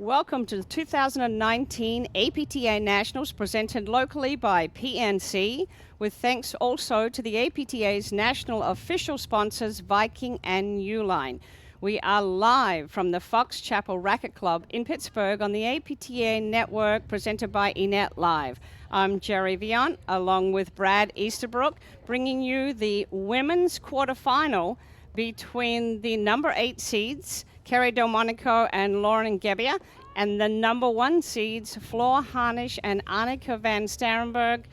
Welcome to the 2019 APTA Nationals presented locally by PNC, with thanks also to the APTA's national official sponsors Viking and Uline. We are live from the Fox Chapel Racquet Club in Pittsburgh on the APTA network presented by Enet Live. I'm Jerry Vian along with Brad Easterbrook, bringing you the women's quarterfinal between the number 8 seeds, Kerry Delmonico and Lauren Gebbia, and the number 1 seeds, Floor Hanisch and Annika van Starrenburg.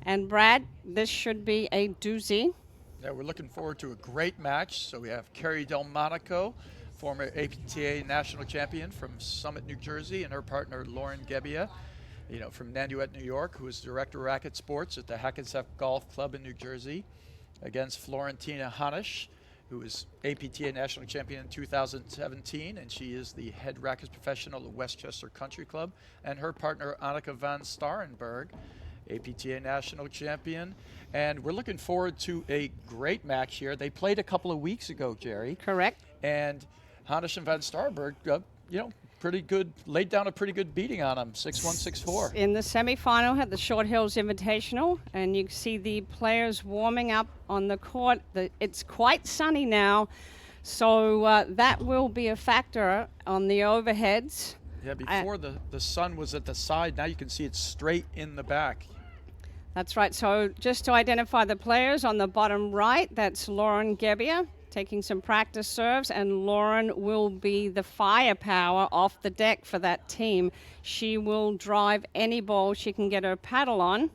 And Brad, this should be a doozy. Yeah, we're looking forward to a great match. So we have Kerry Delmonico, former APTA national champion from Summit, New Jersey, and her partner Lauren Gebbia, from Nanuet, New York, who is director of racket sports at the Hackensack Golf Club in New Jersey, against Florentina Hanisch, who is APTA national champion in 2017, and she is the head racket professional at Westchester Country Club, and her partner Annika van Starrenburg, APTA national champion. And we're looking forward to a great match here. They played a couple of weeks ago, Jerry. Correct. And Hanisch and van Starrenburg, pretty good, laid down a pretty good beating on them, 6-1, 6-4. In the semifinal at the Short Hills Invitational, and you see the players warming up on the court. It's quite sunny now, so that will be a factor on the overheads. Yeah, before the sun was at the side, now you can see it's straight in the back. That's right. So just to identify the players, on the bottom right, that's Lauren Gebbia, taking some practice serves, and Lauren will be the firepower off the deck for that team. She will drive any ball she can get her paddle on.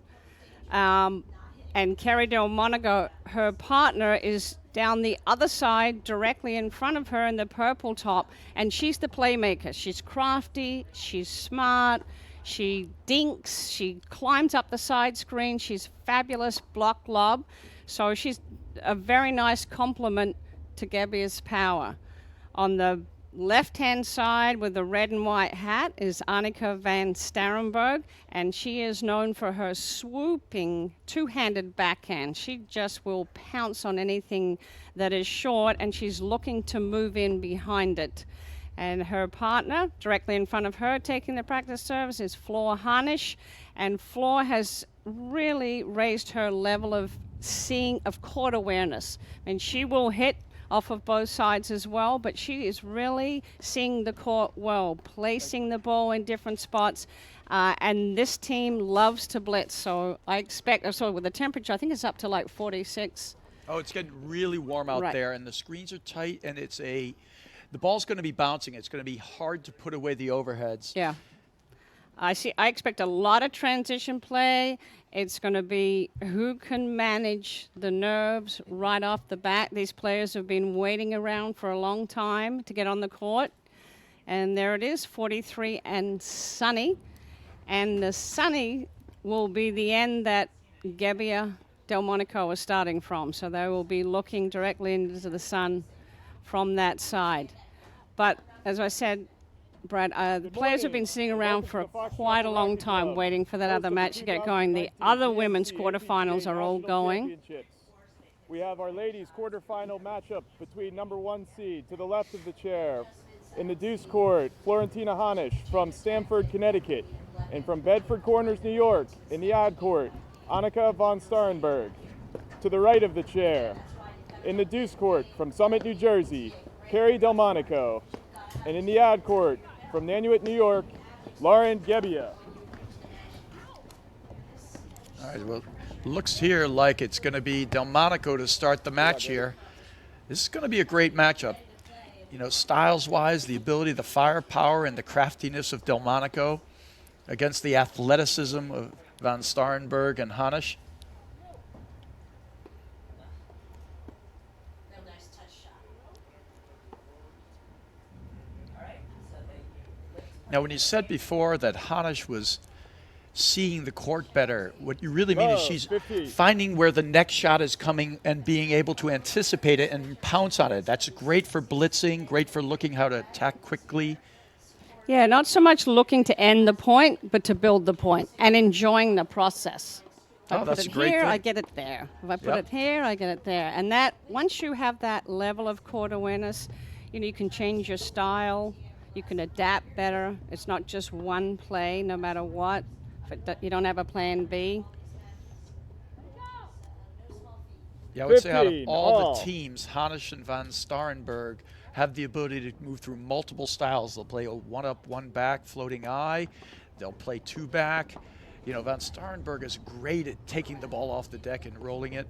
And Kerry Delmonico, her partner, is down the other side, directly in front of her in the purple top, and she's the playmaker. She's crafty, she's smart, she dinks, she climbs up the side screen, she's fabulous block lob. So she's a very nice complement to Gebbia's power. On the left-hand side with the red and white hat is Annika van Starrenburg, and she is known for her swooping two-handed backhand. She just will pounce on anything that is short, and she's looking to move in behind it. And her partner, directly in front of her, taking the practice service, is Floor Hanisch, and Floor has really raised her level of court awareness. And she will hit off of both sides as well, but she is really seeing the court well, placing the ball in different spots, and this team loves to blitz, so I expect, with the temperature, I think it's up to like 46. Oh, it's getting really warm out there, and the screens are tight, and the ball's going to be bouncing. It's going to be hard to put away the overheads. Yeah. I expect a lot of transition play. It's going to be who can manage the nerves right off the bat. These players have been waiting around for a long time to get on the court. And there it is, 43 and sunny. And the sunny will be the end that Gebbia Delmonico is starting from. So they will be looking directly into the sun from that side. But as I said, Brad, the players have been sitting around for quite a long time waiting for that other match to get going. The other women's quarterfinals are all going. We have our ladies' quarterfinal matchup between number 1 seed to the left of the chair. In the deuce court, Florentina Hanisch from Stamford, Connecticut. And from Bedford Corners, New York, in the ad court, Annika van Starrenburg. To the right of the chair. In the deuce court from Summit, New Jersey, Kerry Delmonico. And in the ad court, from Nanuet, New York, Lauren Gebbia. All right, well, looks here like it's going to be Delmonico to start the match here. This is going to be a great matchup. Styles-wise, the ability, the firepower, and the craftiness of Delmonico against the athleticism of van Starrenburg and Hanisch. Now, when you said before that Hanisch was seeing the court better, what you really mean is she's finding where the next shot is coming and being able to anticipate it and pounce on it. That's great for blitzing, great for looking how to attack quickly. Yeah, not so much looking to end the point, but to build the point and enjoying the process. If I put it here, I get it there. If I put it here, I get it there. And that once you have that level of court awareness, you can change your style. You can adapt better. It's not just one play, no matter what. You don't have a plan B. Yeah, I would say out of 15 all the teams, Hanisch and Van Starrenburg have the ability to move through multiple styles. They'll play a one up, one back, floating eye. They'll play two back. You know, Van Starrenburg is great at taking the ball off the deck and rolling it.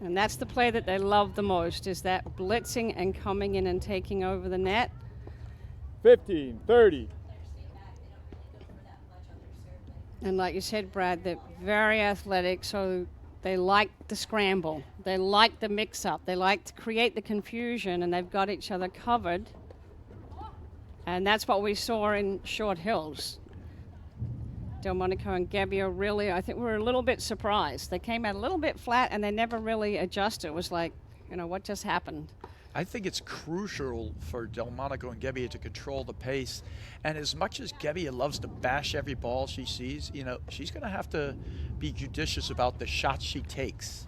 And that's the play that they love the most, is that blitzing and coming in and taking over the net. 15, 30. And like you said, Brad, they're very athletic, so they like the scramble. They like the mix-up. They like to create the confusion, and they've got each other covered. And that's what we saw in Short Hills. Delmonico and Gebbia really, I think we were a little bit surprised. They came out a little bit flat, and they never really adjusted. It was like, you know, what just happened? I think it's crucial for Delmonico and Gebbia to control the pace. And as much as Gebbia loves to bash every ball she sees, you know, she's going to have to be judicious about the shots she takes,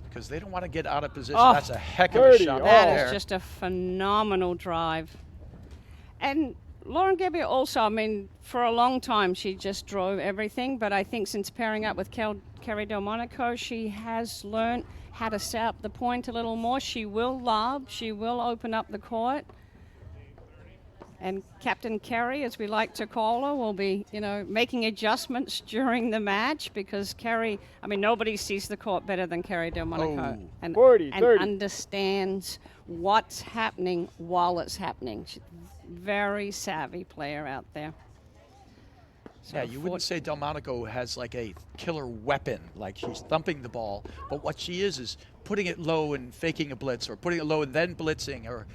because they don't want to get out of position. Oh, that's a heck of a shot. That is just a phenomenal drive. And Lauren Gebbia also, I mean, for a long time she just drove everything, but I think since pairing up with Kerry Delmonico, she has learned how to set up the point a little more. She will lob, she will open up the court. And Captain Kerry, as we like to call her, will be, you know, making adjustments during the match, because Kerry, I mean, nobody sees the court better than Kerry Delmonico. And, 40, and 30. Understands what's happening while it's happening. She's a very savvy player out there. So yeah, you wouldn't say Delmonico has like a killer weapon, like she's thumping the ball, but what she is putting it low and faking a blitz, or putting it low and then blitzing, or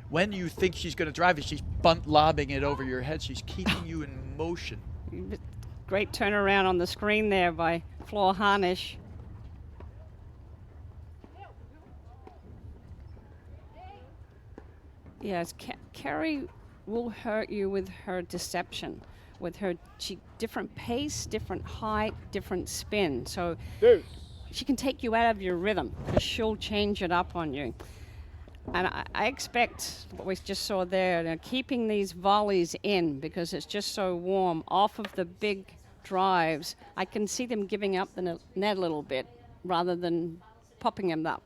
when you think she's going to drive it, she's bunt lobbing it over your head. She's keeping you in motion. Great turnaround on the screen there by Floor Hanisch. Yes, Kerry will hurt you with her deception, with her different pace, different height, different spin. So she can take you out of your rhythm, because she'll change it up on you. And I expect what we just saw there, keeping these volleys in, because it's just so warm, off of the big drives. I can see them giving up the net a little bit rather than popping them up.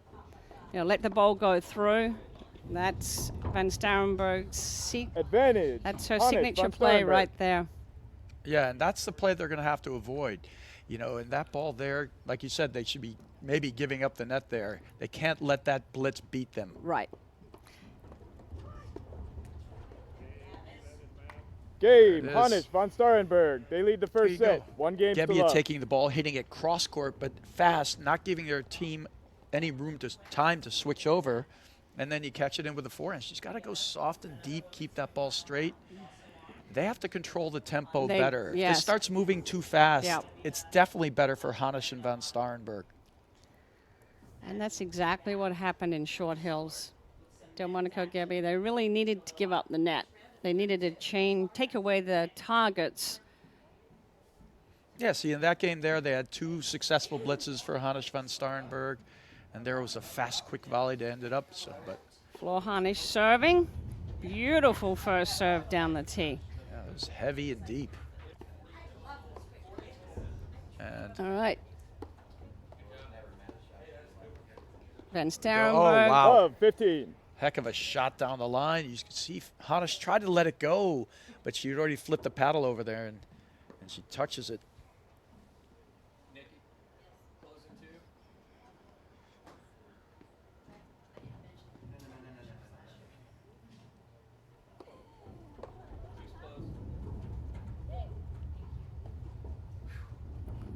You know, let the ball go through. That's Van Starrenburg's advantage. That's her signature play right there. Yeah, and that's the play they're going to have to avoid. You know, and that ball there, like you said, they should be maybe giving up the net there. They can't let that blitz beat them. Right. Game, Hanisch, Van Starrenburg. They lead the first set. Go. 1 game to Gebbia love. taking the ball, hitting it cross court, but fast, not giving their team any time to switch over. And then you catch it in with a forehand. She's got to go soft and deep, keep that ball straight. They have to control the tempo better. If this starts moving too fast, it's definitely better for Hanisch and Van Starrenburg. And that's exactly what happened in Short Hills. Delmonico, Gebbia, they really needed to give up the net. They needed to take away the targets. Yeah, see, in that game there, they had 2 successful blitzes for Hanisch Van Starrenburg, and there was a fast, quick volley to end it up. So, but Floor Hanisch serving. Beautiful first serve down the tee. Yeah, it was heavy and deep. And all right. Van Starrenburg. Oh, wow. 15. Heck of a shot down the line. You can see Hanisch tried to let it go, but she'd already flipped the paddle over there, and she touches it.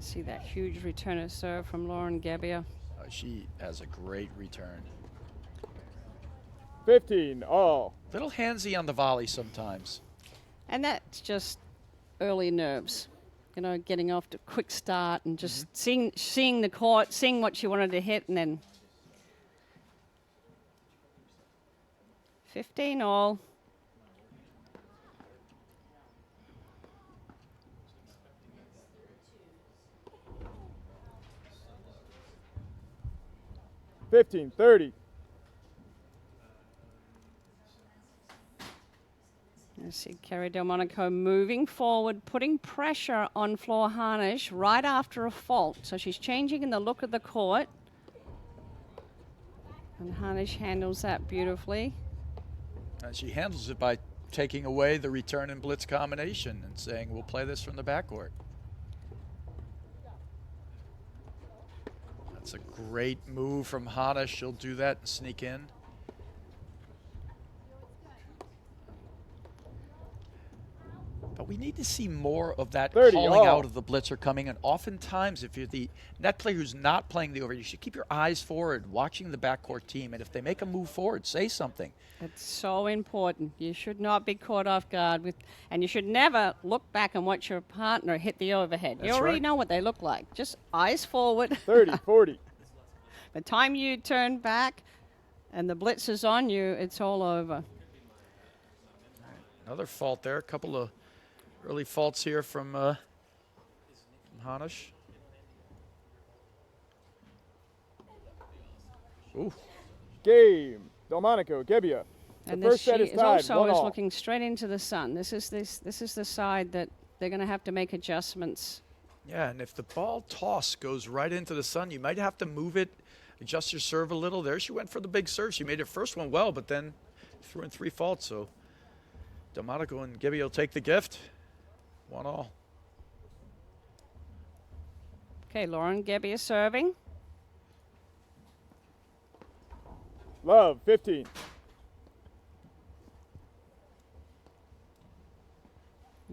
See that huge return of serve from Lauren Gebbia. She has a great return. 15 all. Little handsy on the volley sometimes. And that's just early nerves. You know, getting off to a quick start and just seeing the court, seeing what she wanted to hit, and then 15 all. $15, 30. You see Kerry Delmonico moving forward, putting pressure on Floor Hanisch right after a fault. So she's changing in the look of the court. And Hanisch handles that beautifully. And she handles it by taking away the return and blitz combination and saying, we'll play this from the backcourt. That's a great move from Hanisch. She'll do that and sneak in. But we need to see more of that 30 calling all. out of the blitzer coming. And oftentimes, if you're the net player who's not playing the over, you should keep your eyes forward, watching the backcourt team. And if they make a move forward, say something. It's so important. You should not be caught off guard with, and you should never look back and watch your partner hit the overhead. You That's already right. know what they look like. Just eyes forward. 30, 40. The time you turn back and the blitz is on you, it's all over. Another fault there. A couple of early faults here from Hanisch. Ooh. Game. Delmonico, Gebbia. The And first she set is is tied, also 1 is all. looking straight into the sun. This is the side that they're going to have to make adjustments. Yeah, and if the ball toss goes right into the sun, you might have to move it, adjust your serve a little. There she went for the big serve. She made her first one well, but then threw in 3 faults. So Delmonico and Gebbia will take the gift. 1 all. Okay, Lauren Gebbia serving. Love, 15.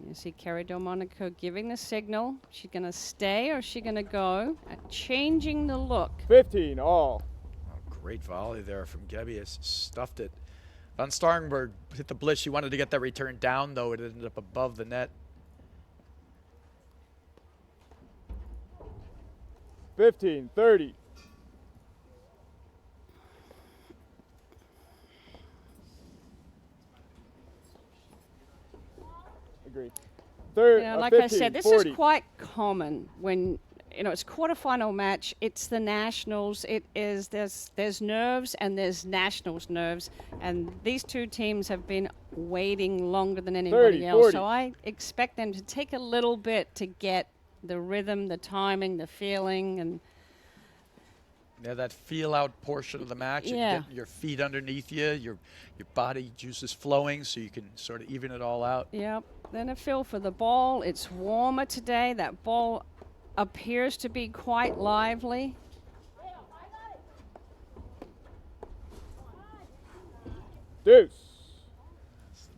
You see Kerry Delmonico giving the signal. She's going to stay or is she going to go? Changing the look. 15 all. Oh, great volley there from Gebbia. Stuffed it. Van Starrenburg hit the blitz. She wanted to get that return down, though. It ended up above the net. 15, 30. Agree. Yeah, like 15, I said, this 40. is quite common when it's quarterfinal match. It's the nationals. It is there's nerves and there's nationals nerves, and these two teams have been waiting longer than anybody 30, else. 40. So I expect them to take a little bit to get the rhythm, the timing, the feeling, and Yeah, that feel-out portion of the match. And Yeah. getting your feet underneath you, your body juices flowing, so you can sort of even it all out. yep. Then a feel for the ball. It's warmer today. That ball appears to be quite lively. Deuce.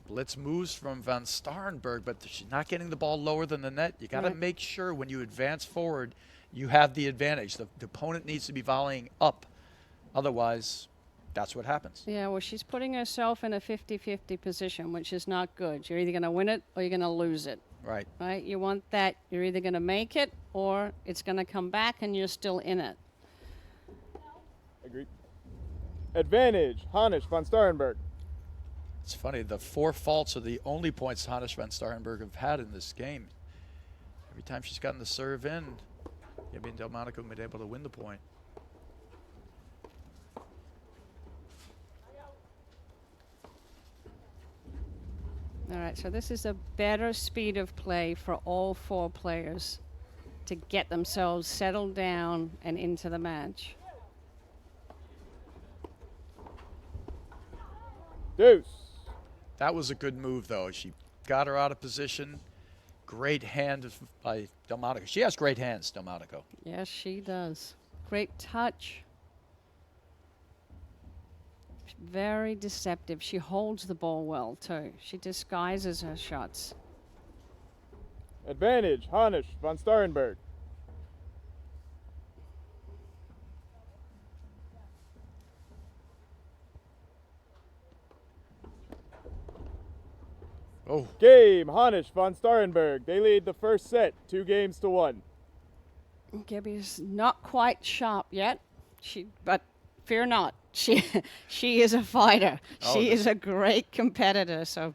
Blitz moves from Van Starrenburg, but she's not getting the ball lower than the net. You got to Right. make sure when you advance forward, you have the advantage. The opponent needs to be volleying up. Otherwise, that's what happens. Yeah, well, she's putting herself in a 50-50 position, which is not good. You're either going to win it or you're going to lose it, Right. right? You want that. You're either going to make it or it's going to come back and you're still in it. Agreed. Advantage. Hanisch, Van Starrenburg. It's funny, the 4 faults are the only points Hanisch Van Starrenburg have had in this game. Every time she's gotten the serve in, Gebbia and Delmonico have been able to win the point. All right, so this is a better speed of play for all 4 players to get themselves settled down and into the match. Deuce. That was a good move, though. She got her out of position. Great hand by Delmonico. She has great hands, Delmonico. Yes, she does. Great touch. Very deceptive. She holds the ball well, too. She disguises her shots. Advantage. Hanisch, Van Starrenburg. Oh, Game. Hanisch, Van Starrenburg. They lead the first set, 2-1. Gebbia's not quite sharp yet. But fear not. She is a fighter. Oh, She is a great competitor. So,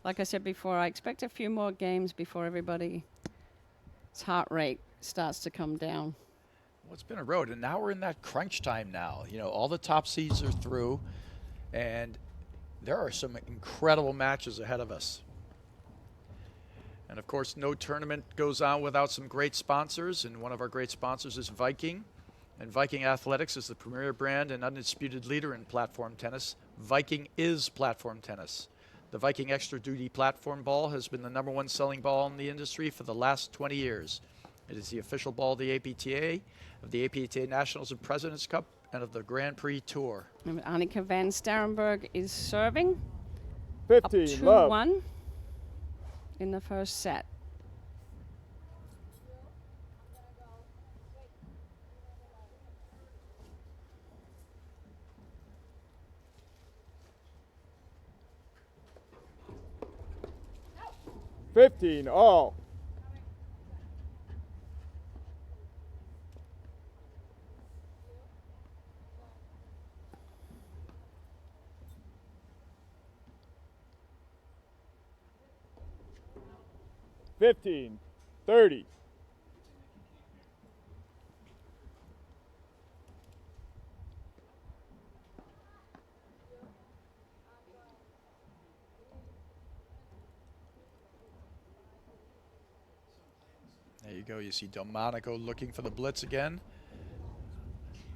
like I said before, I expect a few more games before everybody's heart rate starts to come down. well, it's been a road, and now we're in that crunch time now. You know, all the top seeds are through, and there are some incredible matches ahead of us. And of course, no tournament goes on without some great sponsors, and one of our great sponsors is Viking. And Viking Athletics is the premier brand and undisputed leader in platform tennis. Viking is platform tennis. The Viking Extra Duty platform ball has been the #1 selling ball in the industry for the last 20 years. It is the official ball of the APTA, of the APTA Nationals and President's Cup, and of the Grand Prix Tour. And Annika van Starrenburg is serving. 15, up love. 2-1 in the first set. Fifteen all. Fifteen, 30. There you go. You see Delmonico looking for the blitz again.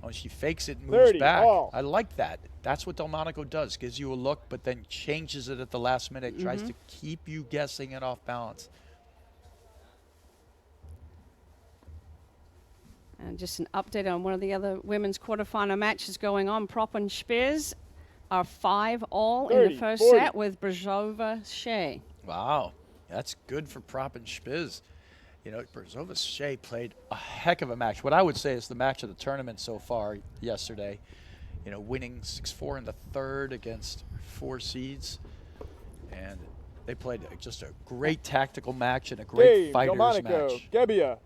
Oh, she fakes it and moves 30 back. all. I like that. That's what Delmonico does. Gives you a look, but then changes it at the last minute. Tries to keep you guessing and off balance. And just an update on one of the other women's quarterfinal matches going on. Prop and Spears are 5-all in 30, the first 40. set with Brzova Shea. Wow. That's good for Prop and Spiz. You know, Brzova Shea played a heck of a match. What I would say is the match of the tournament so far yesterday. You know, winning 6-4 in the third against 4 seeds. And they played just a great tactical match and a great Game, fighters Delmonico, match. Gebbia.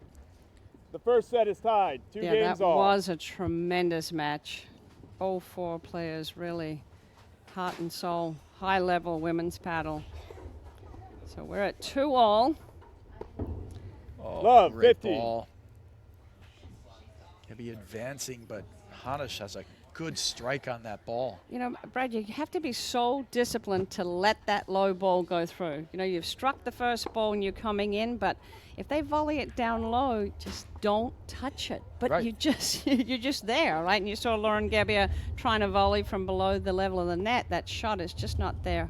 The first set is tied. 2 Yeah, games that all. was a tremendous match. All 4 players really heart and soul, high level women's paddle. So we're at 2-all. Oh, Love, great 50. ball. He'll be advancing, but Hanisch has a good strike on that ball. You know, Brad, you have to be so disciplined to let that low ball go through. You know, you've struck the first ball and you're coming in, but if they volley it down low, just don't touch it. But Right. you're just there, right? And you saw Lauren Gebbia trying to volley from below the level of the net. That shot is just not there.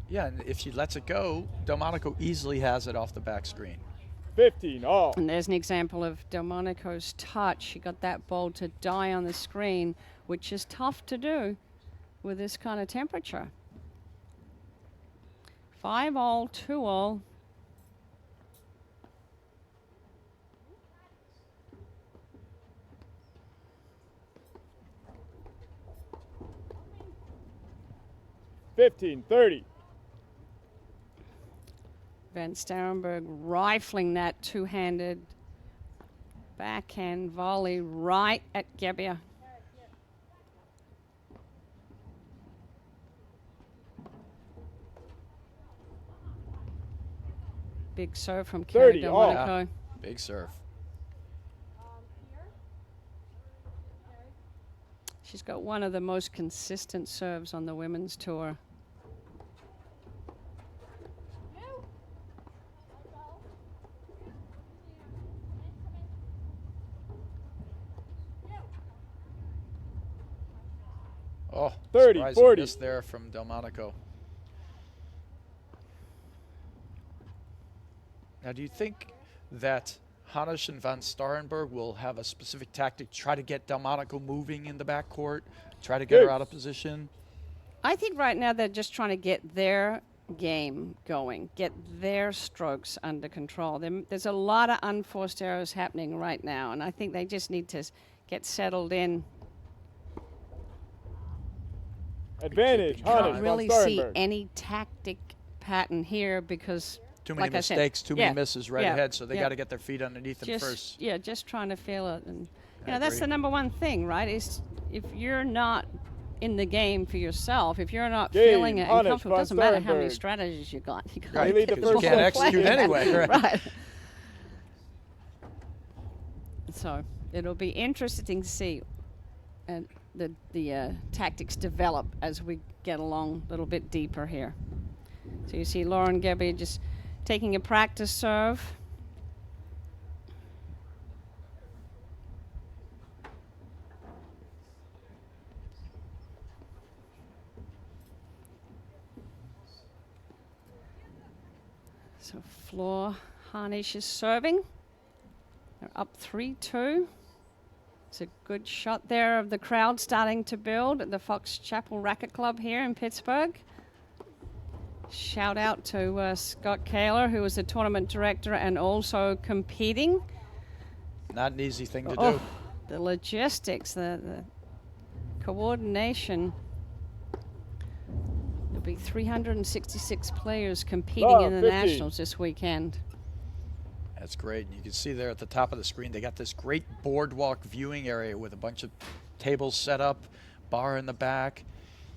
Yeah, and if she lets it go, Delmonico easily has it off the back screen. 15 all. And there's an example of Delmonico's touch. She got that ball to die on the screen, which is tough to do with this kind of temperature. 5-all, 2-all. Fifteen, 30. Van Starrenburg rifling that two-handed backhand volley right at Gebbia. Big serve from Kerry 30 all. Delmonico. Big serve. She's got one of the most consistent serves on the women's tour. Oh, 30, surprising 40. miss there from Delmonico. Now, do you think that Hanisch and Van Starrenburg will have a specific tactic, try to get Delmonico moving in the backcourt, try to get her out of position? I think right now they're just trying to get their game going, get their strokes under control. There's a lot of unforced errors happening right now, and I think they just need to get settled in. Advantage, Can't Hanisch, Don't really Van see Starrenburg. any tactic pattern here because Too many like I said, mistakes, too yeah, many misses right yeah, ahead, so they yeah. got to get their feet underneath them first. Yeah, just trying to feel it. And I you know, that's agree. the number one thing, right? Is if you're not in the game for yourself, if you're not Game, feeling it and Hanisch, comfortable, it Van doesn't matter how many Starrenburg. strategies you got. You got Right, They lead the because you first can't one. execute anyway, right? right. So it'll be interesting to see. And the tactics develop as we get along a little bit deeper here. So you see Lauren Gebbia just taking a practice serve. So Floor Hanisch is serving. They're up 3-2. It's a good shot there of the crowd starting to build at the Fox Chapel Racket Club here in Pittsburgh. Shout out to Scott Kaler, who was the tournament director and also competing. Not an easy thing to do. The logistics, the coordination. There'll be 366 players competing in the 50. Nationals this weekend. That's great. And you can see there at the top of the screen, they got this great boardwalk viewing area with a bunch of tables set up, bar in the back.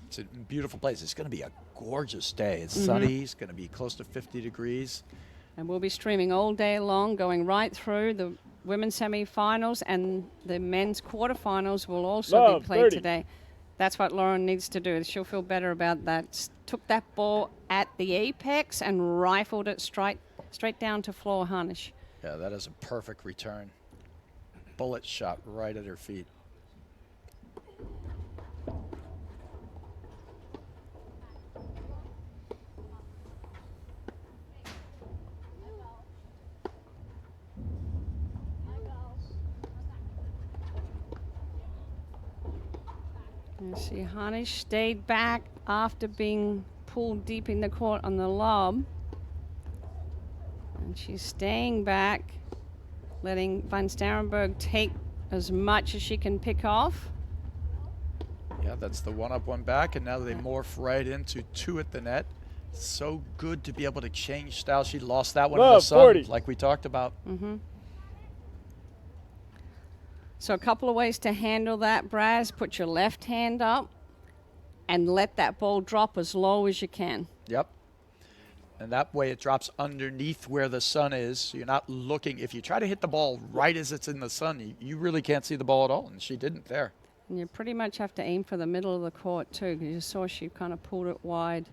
It's a beautiful place. It's going to be a gorgeous day. It's sunny. It's going to be close to 50 degrees. And we'll be streaming all day long, going right through. The women's semifinals and the men's quarterfinals will also be played 30. today. That's what Lauren needs to do. She'll feel better about that. Took that ball at the apex and rifled it straight down to Floor Hanisch. Yeah, that is a perfect return. Bullet shot right at her feet. You see Hanisch stayed back after being pulled deep in the court on the lob. And she's staying back, letting Van Starrenburg take as much as she can pick off. Yeah, that's the one up, one back, and now they morph right into two at the net. So good to be able to change style. She lost that one in the sun, 40. like we talked about. So a couple of ways to handle that, Braz. Put your left hand up and let that ball drop as low as you can. Yep. And that way it drops underneath where the sun is. So you're not looking. If you try to hit the ball right as it's in the sun, you really can't see the ball at all. And she didn't there. And you pretty much have to aim for the middle of the court, too, because you saw she kind of pulled it wide.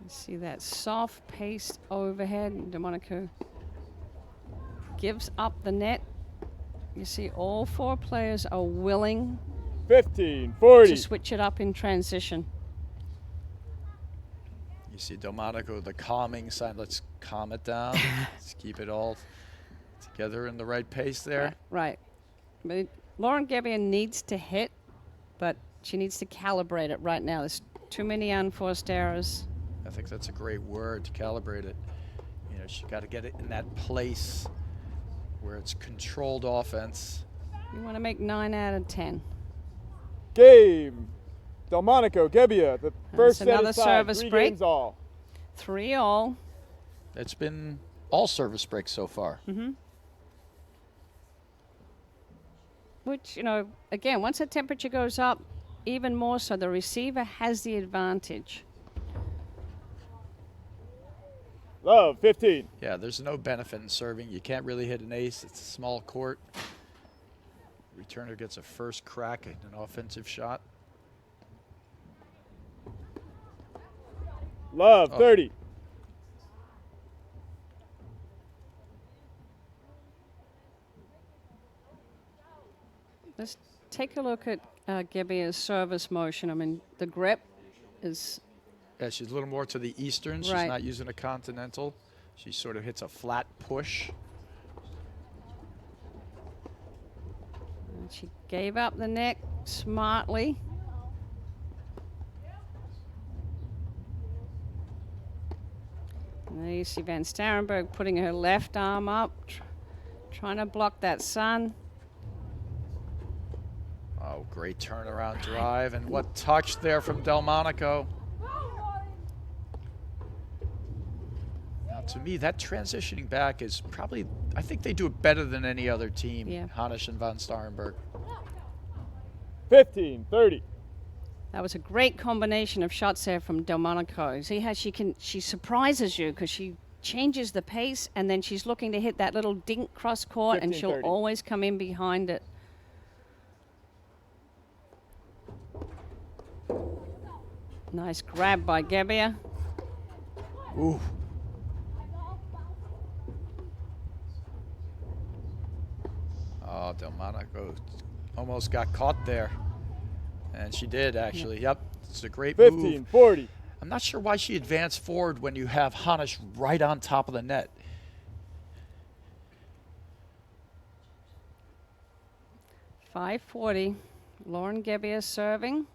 See that soft paced overhead. Delmonico gives up the net. You see all four players are willing 15, 40. to switch it up in transition. You see Delmonico, the calming sign. Let's calm it down. Let's keep it all together in the right pace there. Right. But Lauren Gebbia needs to hit, but she needs to calibrate it right now. There's too many unforced errors. I think that's a great word, to calibrate it. You know, she got to get it in that place where it's controlled offense. You want to make 9 out of 10. Game. Delmonico, Gebbia, the first set another is tied. service 3 break. games all. 3-all. It's been all service breaks so far. Which, you know, again, once the temperature goes up, even more so, the receiver has the advantage. Love, 15. Yeah, there's no benefit in serving. You can't really hit an ace. It's a small court. Returner gets a first crack at an offensive shot. Love, 30. Let's take a look at Gebbia's service motion. I mean, the grip is Yeah, she's a little more to the eastern. She's Right. not using a continental. She sort of hits a flat push. and she gave up the neck smartly. And there you see Van Starrenburg putting her left arm up, trying to block that sun. Oh, great turnaround drive. And what touch there from Delmonico. Now, to me, that transitioning back is probably, I think they do it better than any other team, Yeah. Hanisch and Van Starrenburg. 15, 30. That was a great combination of shots there from Delmonico. See how she surprises you because she changes the pace and then she's looking to hit that little dink cross court and she'll 15-30. always come in behind it. Nice grab by Gebbia. Ooh. Oh, Delmonico almost got caught there. And she did, actually. Yep, it's a great move. 15-40. I'm not sure why she advanced forward when you have Hanisch right on top of the net. .540. Lauren Gebbia serving.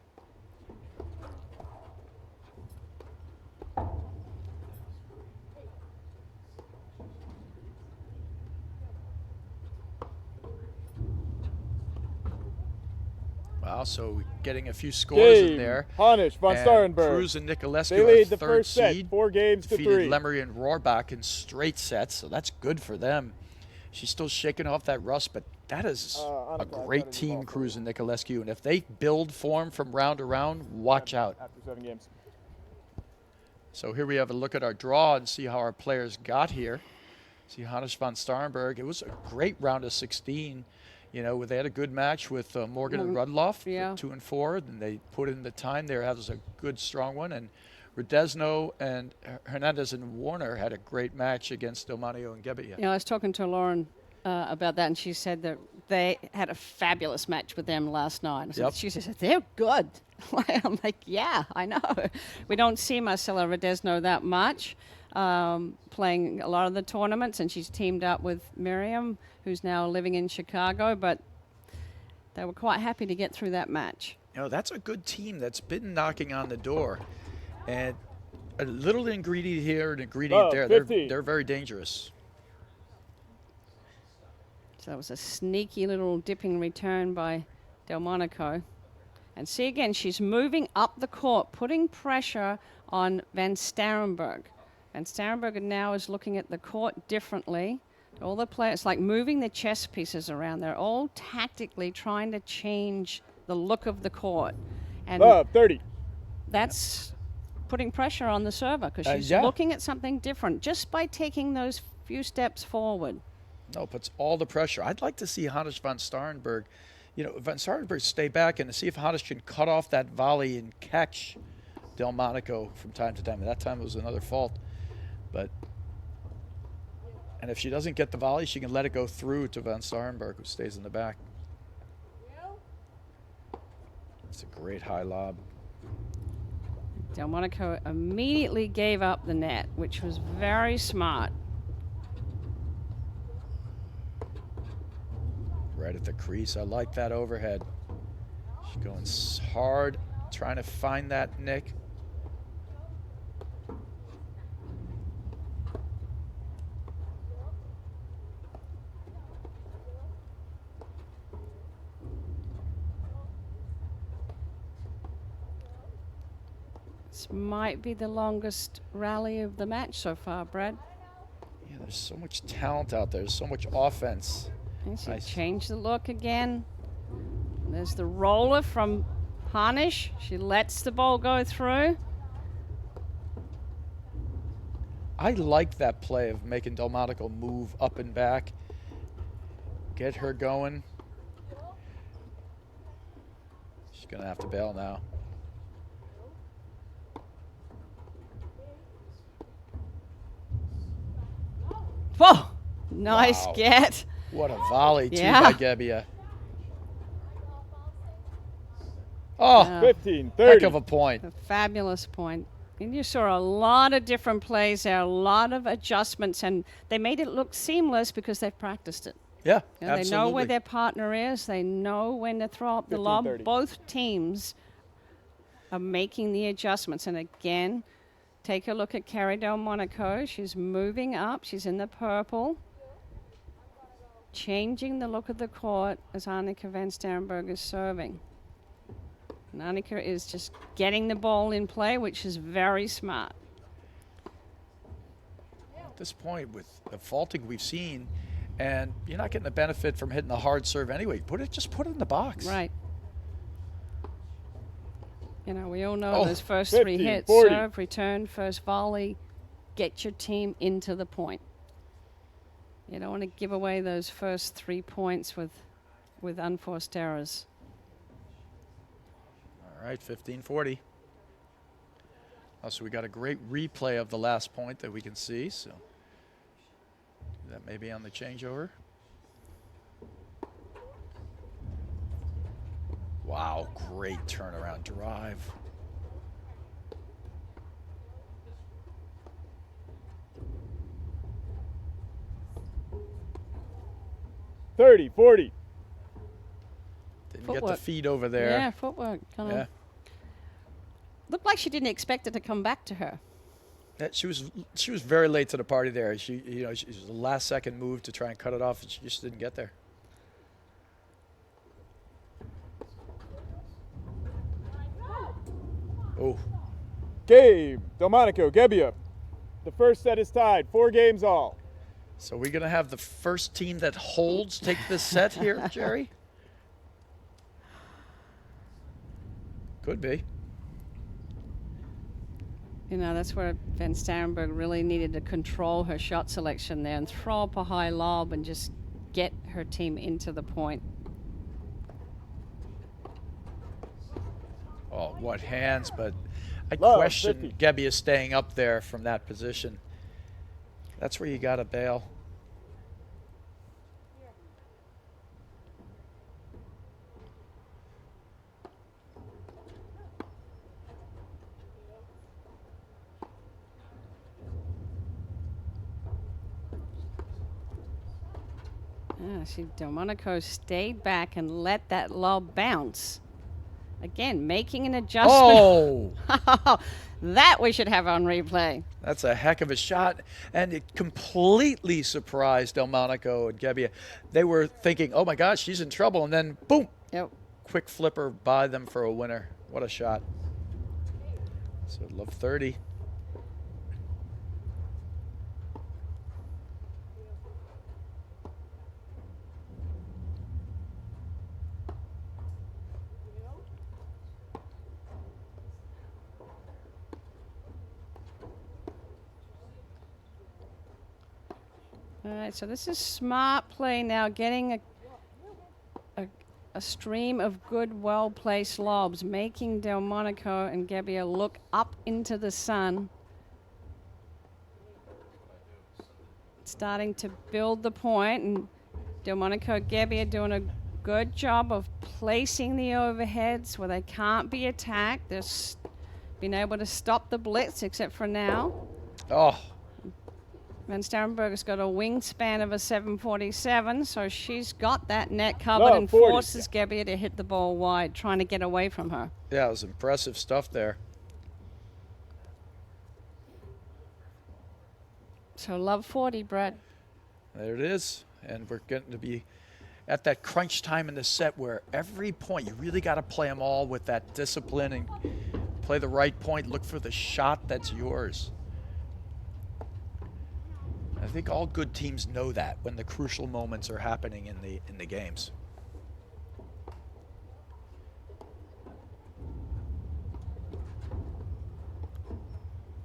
Wow, so getting a few scores in there. Hanisch, von And Starrenburg. Cruz and Nicolescu They are lead the third first set, seed. 4 games to Defeated 3. Lemery and Rohrbach in straight sets, so that's good for them. She's still shaking off that rust, but that is a great team, Cruz and Nicolescu. And if they build form from round to round, watch out. After 7 games. So here we have a look at our draw and see how our players got here. See Hanisch von Starrenburg. It was a great round of 16. You know, they had a good match with Morgan and Rudloff, yeah. 2 and 4, and they put in the time there. That was a good, strong one. And Rodesno and Hernandez and Warner had a great match against Delmonico and Gebbia. You know, I was talking to Lauren about that, and she said that they had a fabulous match with them last night. So Yep. she said, they're good. I'm like, yeah, I know. We don't see Marcela Rodesno that much, playing a lot of the tournaments, and she's teamed up with Miriam, who's now living in Chicago, but they were quite happy to get through that match. You know, that's a good team that's been knocking on the door. And a little ingredient here, an ingredient there. 50. They're very dangerous. So that was a sneaky little dipping return by Delmonico. And see again, she's moving up the court, putting pressure on Van Starrenburg. Van Starrenburg now is looking at the court differently. All the players, like moving the chess pieces around. They're all tactically trying to change the look of the court. And 30. that's putting pressure on the server because she's yeah. looking at something different just by taking those few steps forward. No, puts all the pressure. I'd like to see Hanisch von Starrenburg, you know, von Starrenburg stay back and to see if Hanisch can cut off that volley and catch Delmonico from time to time. And that time it was another fault. But, and if she doesn't get the volley, she can let it go through to von Starrenburg, who stays in the back. It's a great high lob. Delmonico immediately gave up the net, which was very smart. Right at the crease. I like that overhead. She's going hard, trying to find that nick. This might be the longest rally of the match so far, Brad. Yeah, there's so much talent out there. There's so much offense. And she Nice. changed the look again. There's the roller from Hanisch. She lets the ball go through. I like that play of making Delmonico move up and back. Get her going. She's going to have to bail now. Whoa! Nice Wow. get. What a volley, too, Yeah. by Gebbia. Oh, 15, heck 30. of a point. A fabulous point. And you saw a lot of different plays there, a lot of adjustments, and they made it look seamless because they've practiced it. Yeah, You know, they absolutely. know where their partner is. They know when to throw up the lob. 15-30. Both teams are making the adjustments. And again, take a look at Carrie Delmonico. She's moving up. She's in the purple. Changing the look of the court as Annika van Starrenburg is serving. And Annika is just getting the ball in play, which is very smart. At this point, with the faulting we've seen, and you're not getting the benefit from hitting the hard serve anyway. Just put it in the box. Right. You know, we all know Oh, those first 50, three hits, 40. serve, return, first volley, get your team into the point. You don't want to give away those first 3 points with unforced errors. All right, 15-40. So we got a great replay of the last point that we can see. So that may be on the changeover. Wow, great turnaround drive. $30, $40. Didn't get Footwork. the feet over there. Yeah, footwork. Kind Yeah. of looked like she didn't expect it to come back to her. She was very late to the party there. She was a last second move to try and cut it off, and she just didn't get there. Oh, Game, Delmonico, Gebbia. The first set is tied, 4 games all. so we're gonna have the first team that holds take this set here, Jerry? Could be. You know, that's where Van Starrenburg really needed to control her shot selection there and throw up a high lob and just get her team into the point. Oh, what hands, but I Love, question 50. Gebbia staying up there from that position. That's where you got to bail. Delmonico stayed back and let that lob bounce. Again, making an adjustment. Oh, That we should have on replay. that's a heck of a shot. And it completely surprised Delmonico and Gebbia. They were thinking, oh my gosh, she's in trouble. And then, boom, Yep. quick flipper by them for a winner. What a shot. So love 30. All right, so this is smart play now, getting a stream of good, well-placed lobs, making Delmonico and Gebbia look up into the sun. Starting to build the point, and Delmonico, Gebbia doing a good job of placing the overheads where they can't be attacked. They've been able to stop the blitz, except for now. Oh, Van Starrenburg's got a wingspan of a 747, so she's got that net covered Love, and 40. forces Gebbia to hit the ball wide, trying to get away from her. yeah, it was impressive stuff there. So love 40, Brad. There it is. And we're going to be at that crunch time in the set where every point, you really got to play them all with that discipline and play the right point. Look for the shot that's yours. I think all good teams know that when the crucial moments are happening in the games.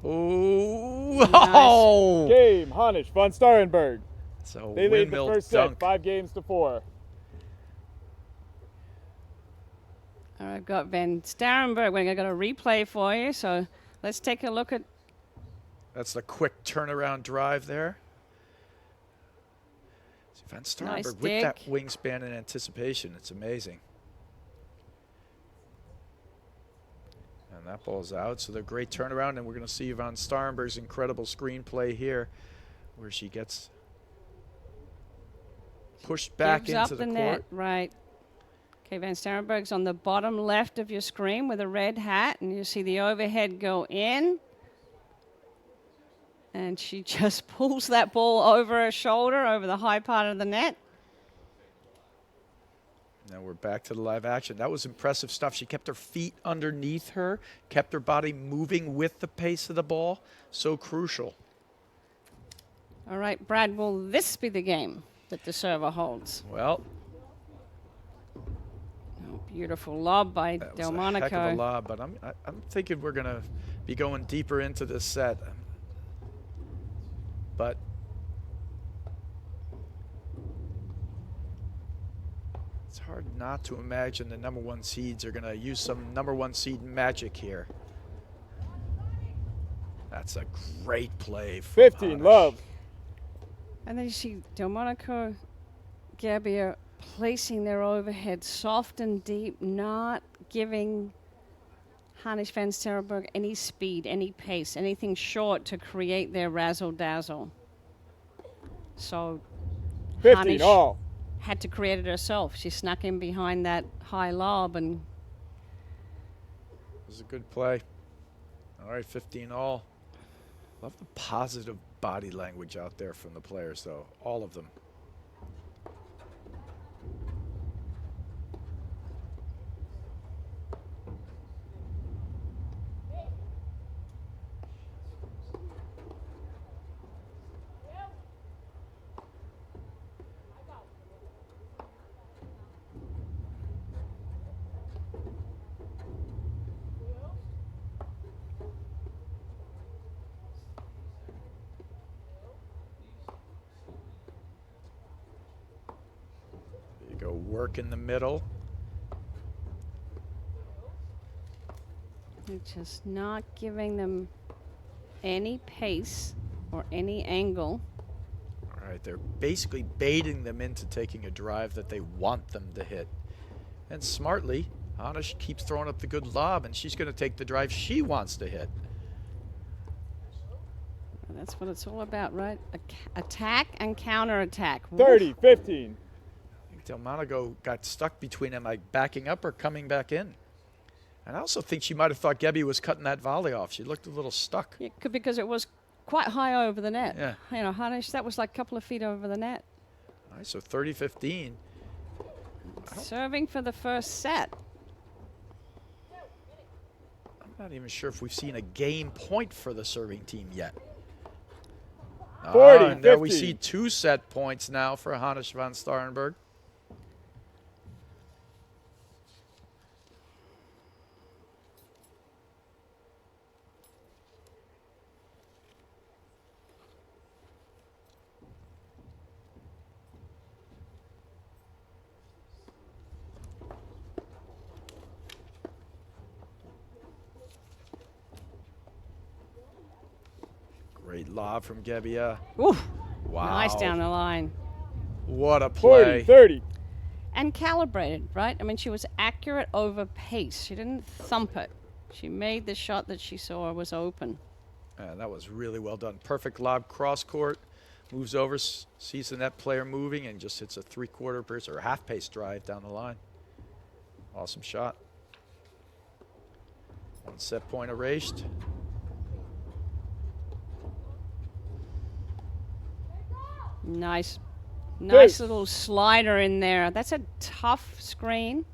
Oh, Nice. oh! Game, Hanisch, von Starrenburg. So They lead the windmill first dunk. set, 5 games to 4. All right, I've got Van Starrenburg. We're going to replay for you, so let's take a look at. That's the quick turnaround drive there. See, Van Starrenburg Nice with that dig. wingspan and anticipation. It's amazing. And that ball's out. So they're great turnaround, and we're going to see Van Starrenburg's incredible screenplay here, where she gets pushed back Gives up into the the court. net, right. Okay, Van Starrenburg's on the bottom left of your screen with a red hat, and you see the overhead go in. And she just pulls that ball over her shoulder, over the high part of the net. Now we're back to the live action. That was impressive stuff. She kept her feet underneath her, kept her body moving with the pace of the ball. So crucial. All right, Brad, will this be the game that the server holds? Well, Oh, Beautiful lob by That was Delmonico. a heck of a lob, but I'm thinking we're going to be going deeper into this set. But it's hard not to imagine the #1 seeds are going to use some #1 seed magic here. That's a great play. 15 love. And then you see Delmonico, Gebbia placing their overhead soft and deep, not giving Hanisch van Starrenburg any speed, any pace, anything short to create their razzle-dazzle. So 15 Hanisch all. had to create it herself. She snuck in behind that high lob, and It was a good play. All right, 15 all. Love the positive body language out there from the players, though. All of them. Go work in the middle. they're just not giving them any pace or any angle. All right, they're basically baiting them into taking a drive that they want them to hit. And smartly, Hanisch keeps throwing up the good lob, and she's going to take the drive she wants to hit. And that's what it's all about, right? Attack and counterattack. 30, 15. Delmonico got stuck between them, like backing up or coming back in. And I also think she might have thought Gebbia was cutting that volley off. She looked a little stuck. Yeah, because it was quite high over the net. Yeah. You know, Hanisch, that was like a couple of feet over the net. All right, so 30-15. Serving for the first set. I'm not even sure if we've seen a game point for the serving team yet. 40, and there we 50. see 2 set points now for Hanisch van Starrenburg. Great lob from Gebbia. Ooh, Wow. nice down the line. What a 40, play. 30. And calibrated, right? I mean, she was accurate over pace. She didn't thump it. She made the shot that she saw was open. That was really well done. Perfect lob cross court. Moves over, sees the net player moving, and just hits a 3/4 pace or half pace drive down the line. Awesome shot. 1 set point erased. Nice Good. little slider in there. That's a tough screen.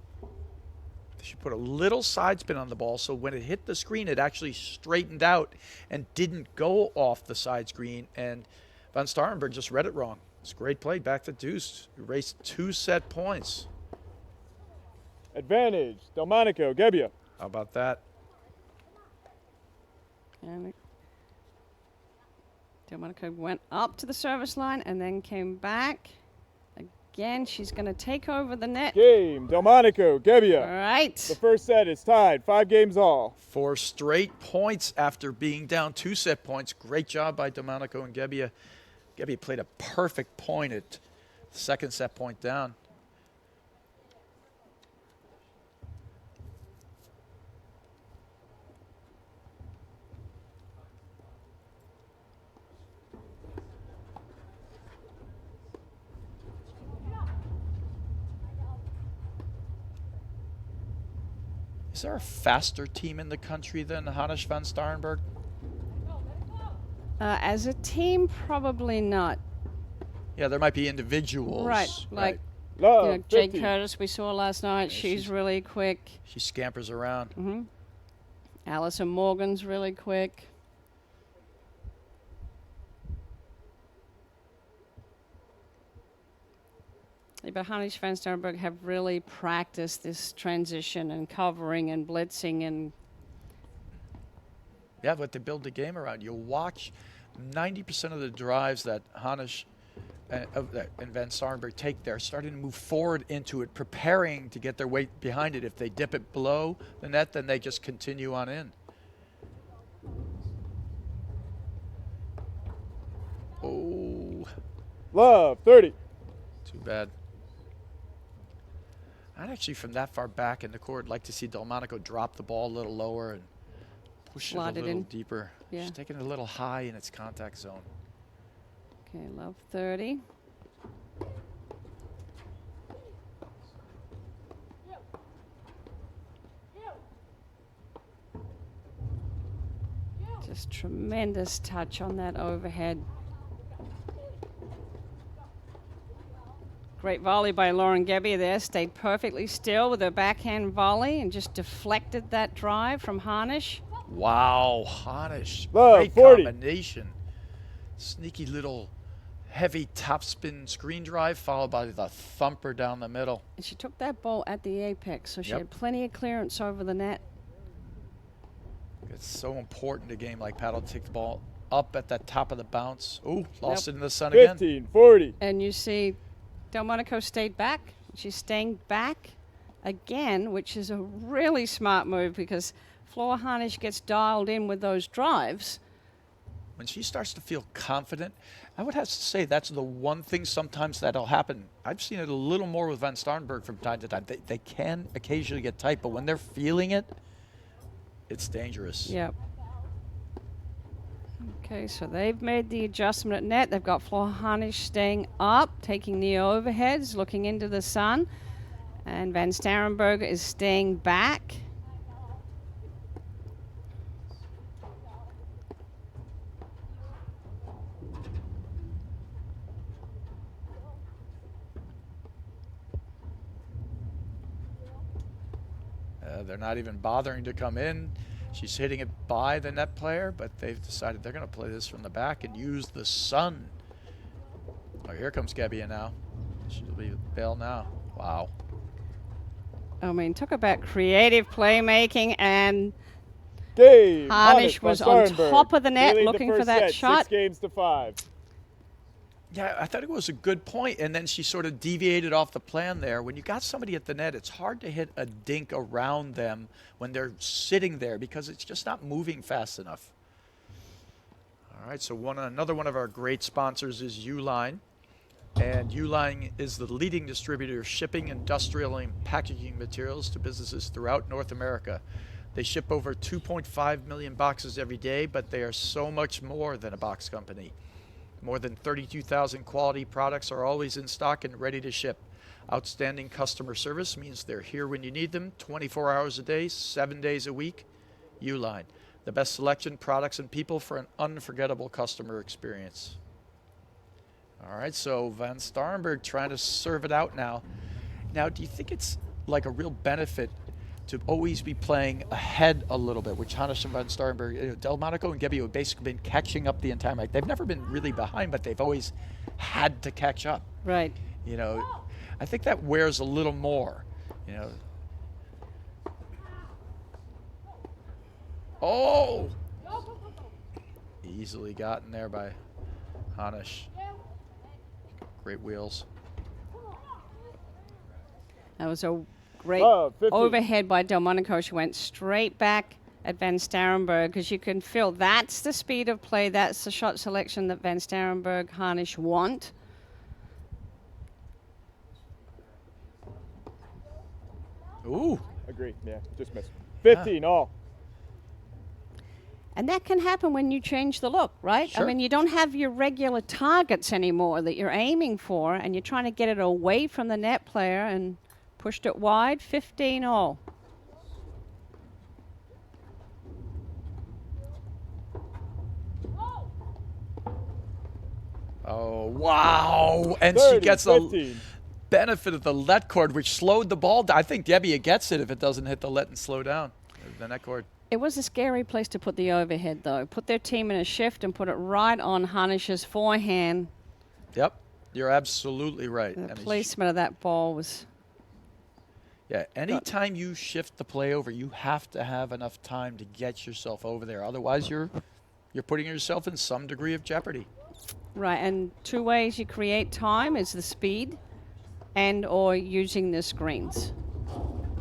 She put a little side spin on the ball, so when it hit the screen, it actually straightened out and didn't go off the side screen. And Van Starrenburg just read it wrong. It's a great play. Back to deuce. Erased 2 set points. Advantage. Delmonico, Gebbia. How about that? And Delmonico went up to the service line and then came back. Again, she's going to take over the net. Game. Delmonico, All Gebbia. right. The first set is tied. 5 games all. 4 straight points after being down 2 set points. Great job by Delmonico and Gebbia. Gebbia played a perfect point at the 2nd set point down. Is there a faster team in the country than Hanisch van Starrenburg? As a team, probably not. Yeah, there might be individuals. Right, like Love. you know, Jake 50. Curtis we saw last night. Yeah, she's really quick. She scampers around. Mm-hmm. Allison Morgan's really quick. Yeah, but Hanisch Van Starrenburg have really practiced this transition and covering and blitzing and Yeah, but they build the game around. You'll watch 90% of the drives that Hanisch and Van Starrenburg take, they're starting to move forward into it, preparing to get their weight behind it. If they dip it below the net, then they just continue on in. Oh. Love, 30. Too bad. I'd actually, from that far back in the court, like to see Delmonico drop the ball a little lower and push it a little deeper. Yeah. She's taking it a little high in its contact zone. okay, love 30. Just tremendous touch on that overhead. Great volley by Lauren Gebbia there. Stayed perfectly still with her backhand volley and just deflected that drive from Hanisch. Wow, Hanisch. Love, Great 40. combination. Sneaky little heavy topspin screen drive followed by the thumper down the middle. And she took that ball at the apex, so she Yep. had plenty of clearance over the net. It's so important in a game like paddle to take the ball up at the top of the bounce. Ooh, lost it in the sun again. 15, 40. And you see Delmonico stayed back. She's staying back again, which is a really smart move because Flora Hanisch gets dialed in with those drives. When she starts to feel confident, I would have to say that's the one thing sometimes that'll happen. I've seen it a little more with Van Starrenburg from time to time. They can occasionally get tight, but when they're feeling it, it's dangerous. Yep. Okay, so they've made the adjustment at net. They've got Flora Hanisch staying up, taking the overheads, looking into the sun. And Van Starrenburg is staying back. They're not even bothering to come in. She's hitting it by the net player, but they've decided they're going to play this from the back and use the sun. Oh, here comes Gebbia now. She'll be bail now. Wow. I mean, talk about creative playmaking, and Game. Hanisch was on Starrenburg. top of the net They lead looking the for first that set, shot. 6-5. Yeah, I thought it was a good point, and then she sort of deviated off the plan there. When you got somebody at the net, it's hard to hit a dink around them when they're sitting there because it's just not moving fast enough. All right, so another one of our great sponsors is Uline, and Uline is the leading distributor of shipping, industrial, and packaging materials to businesses throughout North America. They ship over 2.5 million boxes every day, but they are so much more than a box company. More than 32,000 quality products are always in stock and ready to ship. Outstanding customer service means they're here when you need them, 24 hours a day, 7 days a week. Uline, the best selection, products, and people for an unforgettable customer experience. All right, so Van Starrenburg trying to serve it out now. Now, do you think it's like a real benefit to always be playing ahead a little bit, which Hanisch and Van Starrenburg, Delmonico and Gebbia have basically been catching up the entire night. They've never been really behind, but they've always had to catch up. Right. You know, I think that wears a little more, you know. Oh! Easily gotten there by Hanisch. Great wheels. That was a great Love, 50. overhead by Delmonico. She went straight back at Van Starrenburg because you can feel that's the speed of play. That's the shot selection that Van Starrenburg, Hanisch want. Ooh. Agree. Yeah, just missed. 15 all. And that can happen when you change the look, right? Sure. I mean, you don't have your regular targets anymore that you're aiming for, and you're trying to get it away from the net player and pushed it wide. 15 all. Oh, wow. And 30, she gets 15. the benefit of the let cord, which slowed the ball down. I think Gebbia gets it if it doesn't hit the let and slow down, the net cord. It was a scary place to put the overhead, though. Put their team in a shift and put it right on Hanisch's forehand. Yep. You're absolutely right. The I mean, placement of that ball was. yeah, anytime you shift the play over, you have to have enough time to get yourself over there. Otherwise, you're putting yourself in some degree of jeopardy. Right, and two ways you create time is the speed and or using the screens.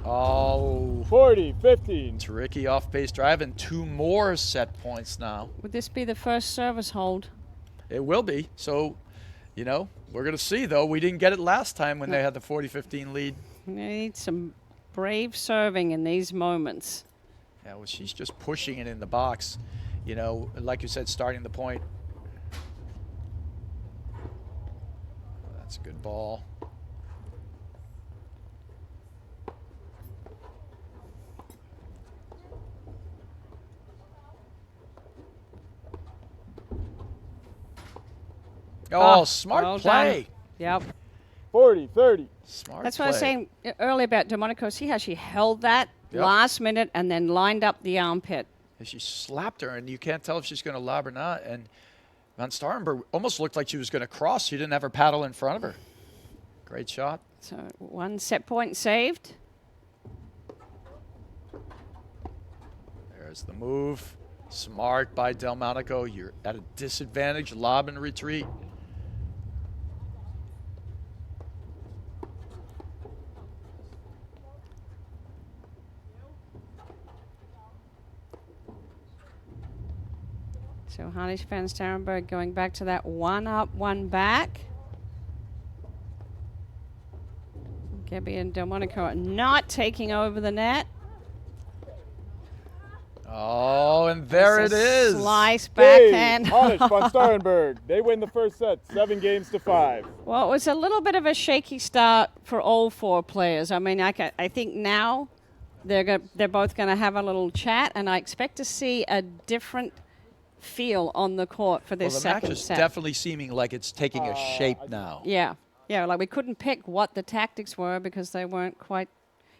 Oh, 40, 15. tricky off-base drive and 2 more set points now. Would this be the first service hold? It will be. So, we're going to see, though. We didn't get it last time when they had the 40-15 lead. We need some brave serving in these moments. Yeah, well, she's just pushing it in the box. Like you said, starting the point. That's a good ball. Oh, smart well play. Yep. 40, 30. Smart That's play. what I was saying earlier about Delmonico. See how she held that Yep. last minute and then lined up the armpit. And she slapped her, and you can't tell if she's going to lob or not. And Van Starrenburg almost looked like she was going to cross. She didn't have her paddle in front of her. Great shot. So 1 set point saved. There's the move. Smart by Delmonico. You're at a disadvantage. Lob and retreat. So Hanisch, Van Starrenburg going back to that 1 up, 1 back. Gebbia and Delmonico are not taking over the net. Oh, and there it It's a is. Slice Hey, backhand. Hanisch von Starrenburg. They win the first set, 7-5. Well, it was a little bit of a shaky start for all 4 players. I mean, I think now they're both going to have a little chat, and I expect to see a different feel on the court for this Well, the match second is set. definitely seeming like it's taking a shape now. Yeah, like we couldn't pick what the tactics were because they weren't quite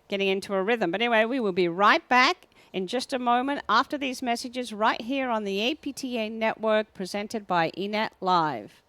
getting into a rhythm. But anyway, we will be right back in just a moment after these messages right here on the APTA network presented by eNet Live.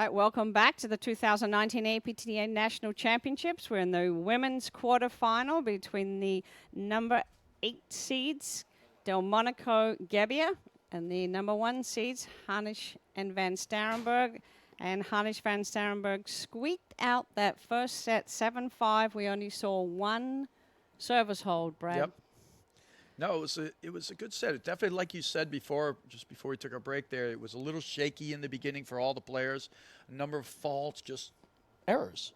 Welcome back to the 2019 APTA National Championships. We're in the women's quarterfinal between the number 8 seeds, Delmonico Gebbia, and the number 1 seeds, Hanisch and Van Starrenburg. And Hanisch Van Starrenburg squeaked out that first set 7-5. We only saw 1 service hold, Brad. Yep. No, it was a good set. It definitely, like you said before, just before we took our break there, it was a little shaky in the beginning for all the players. A number of faults, just errors,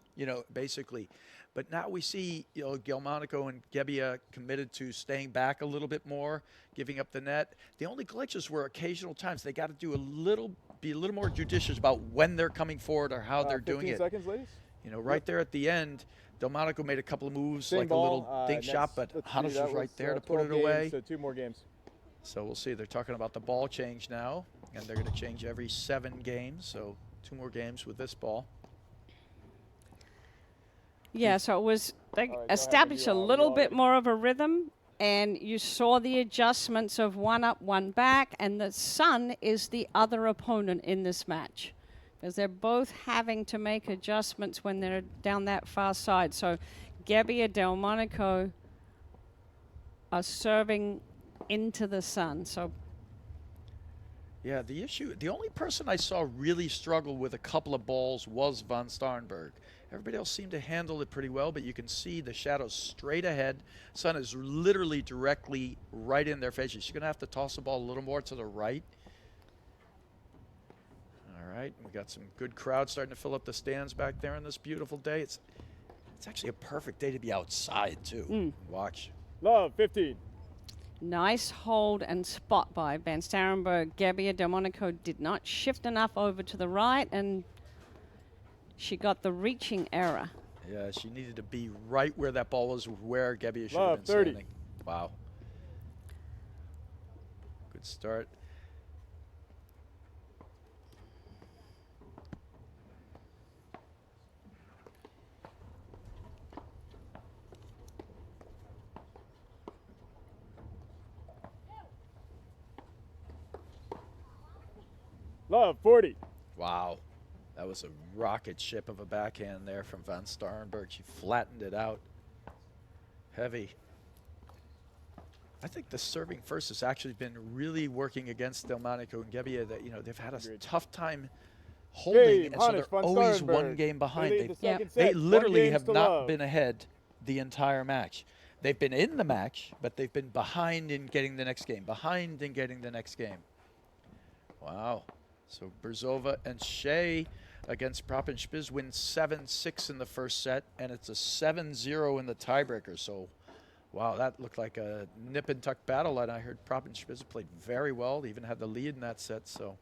basically. But now we see, Delmonico and Gebbia committed to staying back a little bit more, giving up the net. The only glitches were occasional times. They got to be a little more judicious about when they're coming forward or how they're doing it. 15 seconds, ladies. Right there at the end, Delmonico made a couple of moves, Same like ball, a little dink shot, but Hanisch was right there to put it 12 away. games, so 2 more games. So we'll see. They're talking about the ball change now, and they're going to change every 7 games, so 2 more games with this ball. Yeah, so it was, they right, established a little bit more of a rhythm, and you saw the adjustments of 1 up, 1 back, and the sun is the other opponent in this match, because they're both having to make adjustments when they're down that far side. So Gebbia, Delmonico are serving into the sun. So Yeah, the only person I saw really struggle with a couple of balls was von Starrenburg. Everybody else seemed to handle it pretty well, but you can see the shadows straight ahead. Sun is literally directly right in their faces. She's going to have to toss the ball a little more to the right. All right, we got some good crowds starting to fill up the stands back there on this beautiful day. It's actually a perfect day to be outside, too. Watch. Love, 15. Nice hold and spot by Van Starrenburg. Gebbia. Delmonico did not shift enough over to the right, and she got the reaching error. Yeah, she needed to be right where that ball was, where Gebbia should Love, have been 30. standing. Wow. Good start. Love, 40. Wow. That was a rocket ship of a backhand there from Van Starrenburg. She flattened it out. Heavy. I think the serving first has actually been really working against Delmonico and Gebbia. That, you know, they've had a tough time holding, and so Hanisch, they're Van always one Starrenburg. game behind. They lead the second They set, 1 literally games have to not love. been ahead the entire match. They've been in the match, but they've been behind in getting the next game. Behind in getting the next game. Wow. So Brzova and Shea against Prop and Spiz win 7-6 in the first set, and it's a 7-0 in the tiebreaker. So, wow, that looked like a nip and tuck battle, and I heard Prop and Spiz played very well. They even had the lead in that set, so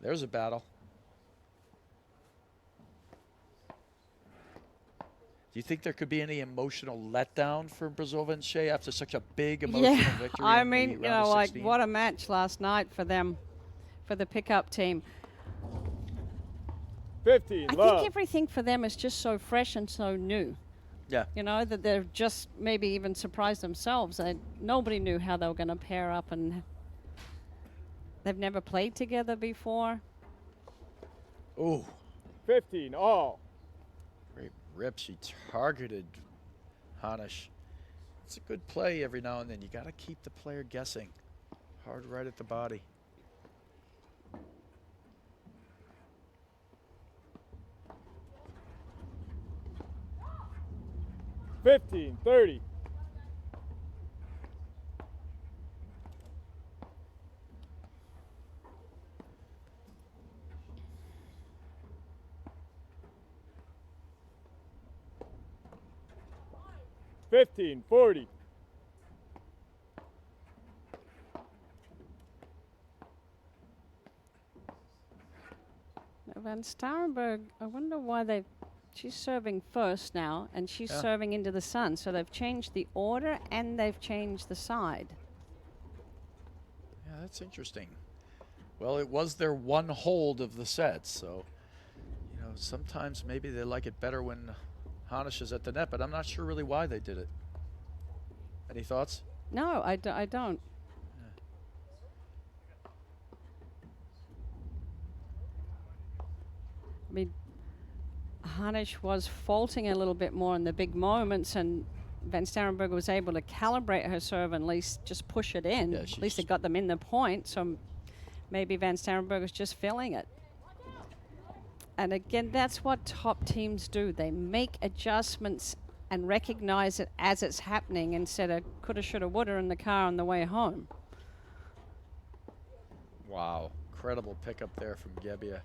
there's a battle. Do you think there could be any emotional letdown for Brzova and Shea after such a big emotional victory? I in mean, the you round know, of like 16? what a match last night for them, for the pickup team. 15. I Love. think everything for them is just so fresh and so new. Yeah. You know, that they're just maybe even surprised themselves. Nobody knew how they were going to pair up, and they've never played together before. Ooh. 15. All. Great rip. She targeted Hanisch. It's a good play every now and then. You got to keep the player guessing. Hard right at the body. $15, 30. $15, 40. Van Starrenburg, I wonder why she's serving first now, and she's Yeah. serving into the sun. So they've changed the order and they've changed the side. Yeah, that's interesting. Well, it was their one hold of the set, so, you know, sometimes maybe they like it better when Hanisch is at the net, but I'm not sure really why they did it. Any thoughts? No, I don't. I mean, Hanisch was faulting a little bit more in the big moments, and Van Starrenburg was able to calibrate her serve and at least just push it in. Yeah, At least it got them in the point, so maybe Van Starrenburg was just feeling it. And again, that's what top teams do. They make adjustments and recognize it as it's happening instead of coulda, shoulda, woulda in the car on the way home. Wow, incredible pickup there from Gebbia.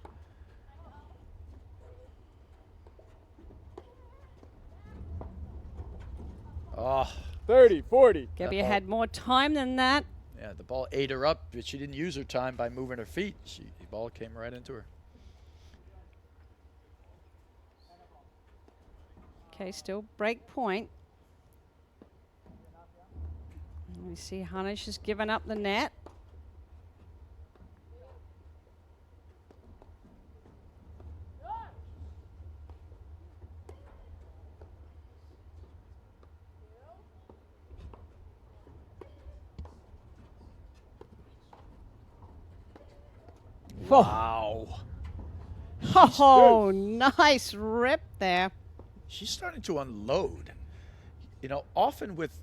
Oh. 30, 40. Gebbia had more time than that. Yeah, the ball ate her up, but she didn't use her time by moving her feet. The ball came right into her. Okay, still break point. And we see Hanisch has given up the net. Wow. Oh, nice rip there. She's starting to unload. You know, often with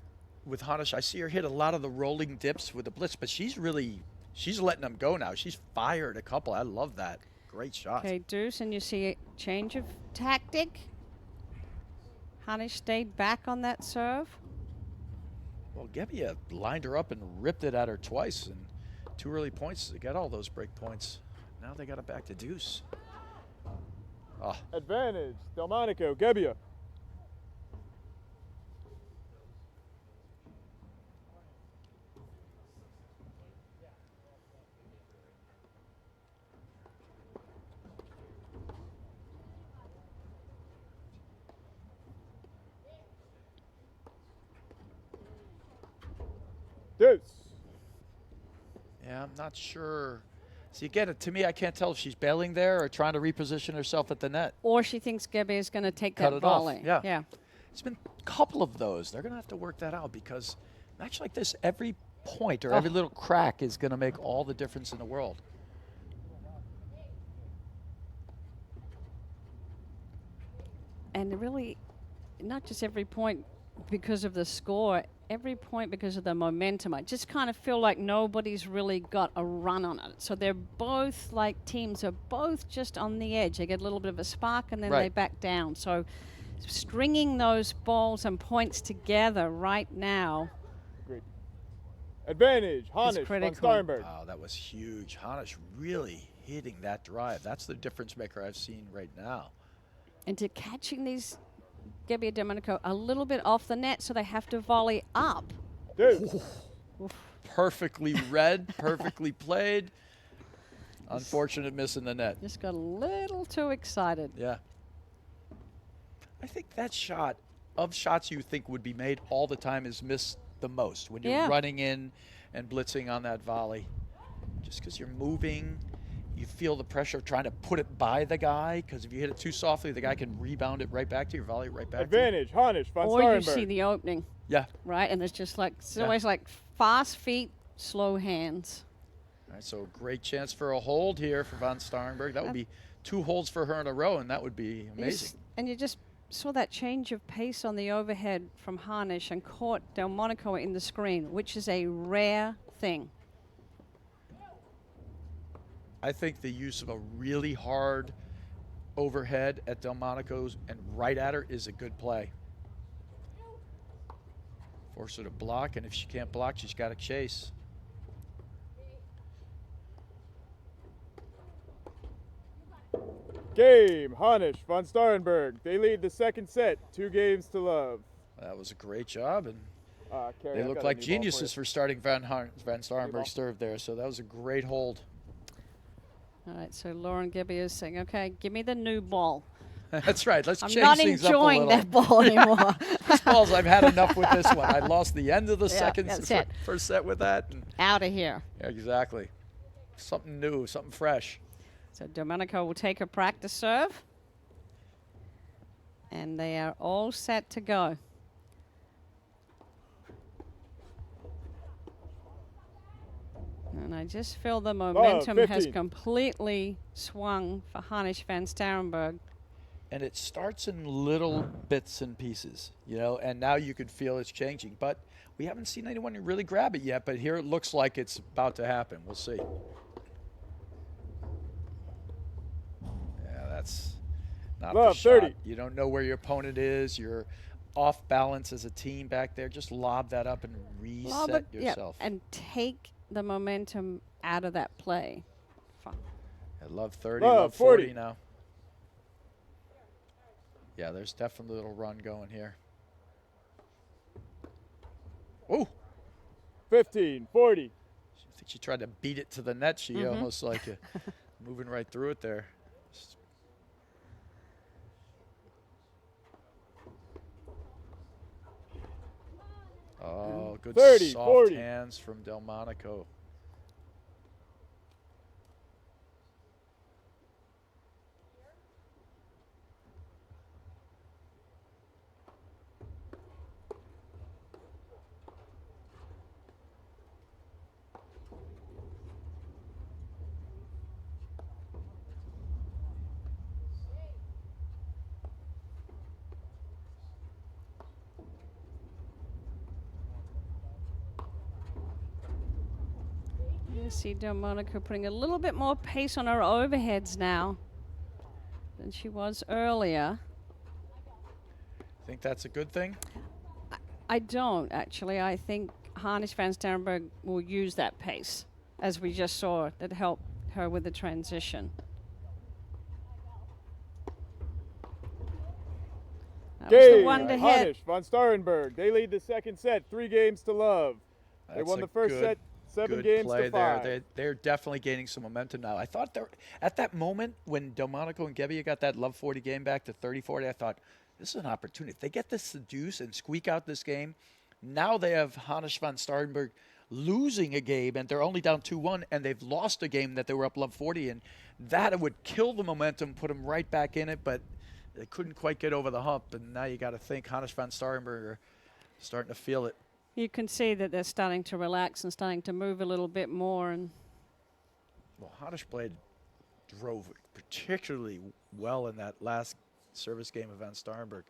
Hanisch, I see her hit a lot of the rolling dips with the blitz, but she's really She's letting them go now. She's fired a couple. I love that. Great shot. Okay, deuce, and you see a change of tactic. Hanisch stayed back on that serve. Well, Gebbia lined her up and ripped it at her twice, and 2 early points to get all those break points. Now they got it back to deuce. Oh. Advantage, Delmonico, Gebbia. Deuce. Yeah, I'm not sure. See, again, to me, I can't tell if she's bailing there or trying to reposition herself at the net. Or she thinks Gebbia is going to take Cut that it volley. off. Yeah. Yeah. It's been a couple of those. They're going to have to work that out because a match like this, every point or every little crack is going to make all the difference in the world. And really, not just every point because of the score, every point because of the momentum. I just kind of feel like nobody's really got a run on it. So they're both, like, teams are both just on the edge. They get a little bit of a spark and then they back down. So stringing those balls and points together right now. Great. Advantage, Hanisch from Starrenburg. Wow, that was huge. Hanisch really hitting that drive. That's the difference maker I've seen right now. And to catching these Gebbia Delmonico a little bit off the net, so they have to volley up. Deuce. Perfectly read, perfectly played. Unfortunate miss in the net. Just got a little too excited. Yeah. I think that shot, of shots you think would be made all the time, is missed the most when you're running in and blitzing on that volley. Just because you're moving, you feel the pressure of trying to put it by the guy, because if you hit it too softly, the guy can rebound it right back to you, volley it right back Advantage, to you. Hanisch from Or you Starrenburg. see the opening. Yeah. Right? And it's just like, it's always like fast feet, slow hands. All right, so great chance for a hold here for von Starrenburg. That would be 2 holds for her in a row, and that would be amazing. And you just saw that change of pace on the overhead from Hanisch and caught Delmonico in the screen, which is a rare thing. I think the use of a really hard overhead at Delmonico's and right at her is a good play. Force her to block, and if she can't block, she's got to chase. Game, Hanisch von Starrenburg. They lead the second set, 2 games to love. That was a great job, and Carrie, they I've look got a like new ball geniuses for for starting van Starrenburg serve there, so that was a great hold. All right, so Lauren Gebbia is saying, okay, give me the new ball. That's right. Let's I'm change not things up a enjoying little. that ball anymore. This balls, I've had enough with this one. I lost the end of the that's first set with that. And Out of here. yeah, exactly. Something new, something fresh. So Delmonico will take a practice serve. And they are all set to go. And I just feel the momentum has 15. completely swung for Hanisch van Starrenburg. And it starts in little bits and pieces, you know, and now you can feel it's changing. But we haven't seen anyone really grab it yet, but here it looks like it's about to happen. We'll see. Yeah, that's not the shot. 30. You don't know where your opponent is. You're off balance as a team back there. Just lob that up and reset yourself. And take the momentum out of that play. I love 30, love 40 now. Yeah, there's definitely a little run going here. Oh! 15, 40. I think she tried to beat it to the net. She almost like moving right through it there. Oh, good 30, soft 40. hands from Delmonico. You see Delmonico putting a little bit more pace on her overheads now than she was earlier. Think that's a good thing? I don't, actually. I think Hanisch van Starrenburg will use that pace, as we just saw, that helped her with the transition. That was the one to hit. Hanisch von Starrenburg. They lead the second set, 3-0. They That's won a the first set, 7 games play to 5. there. They're definitely gaining some momentum now. I thought at that moment when Delmonico and Gebbia got that love 40 game back to 30-40, I thought this is an opportunity. If they get this seduce and squeak out this game, now they have Hanisch van Starrenburg losing a game, and they're only down 2-1, and they've lost a game that they were up love 40, and that would kill the momentum, put them right back in it, but they couldn't quite get over the hump, and now you got to think Hanisch van Starrenburg are starting to feel it. You can see that they're starting to relax and starting to move a little bit more. And well, Hanisch drove particularly well in that last service game of van Starrenburg,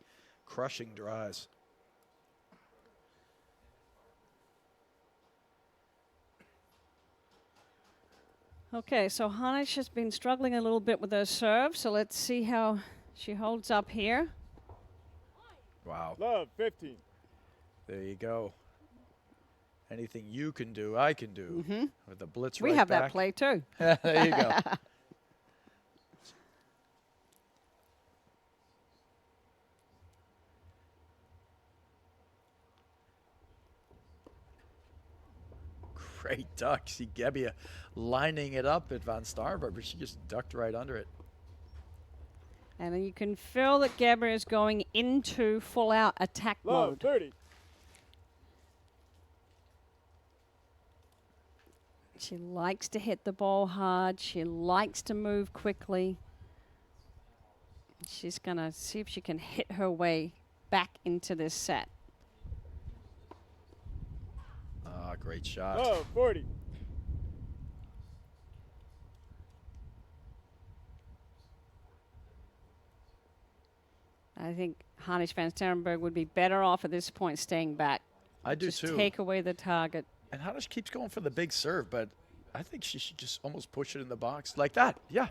crushing drives. okay, so Hanisch has been struggling a little bit with her serve, so let's see how she holds up here. Wow. Love, 15. There you go. Anything you can do, I can do. With the blitz We right have back. that play too. There you go. Great duck. See Gebbia lining it up at van Starrenburg, but she just ducked right under it. And you can feel that Gebbia is going into full-out attack Love, mode. 30. She likes to hit the ball hard. She likes to move quickly. She's going to see if she can hit her way back into this set. Ah, great shot. Love, 40. I think Hanisch van Starrenburg would be better off at this point staying back. I do Just too. take away the target. And Hanisch keeps going for the big serve, but I think she should just almost push it in the box like that. Yeah,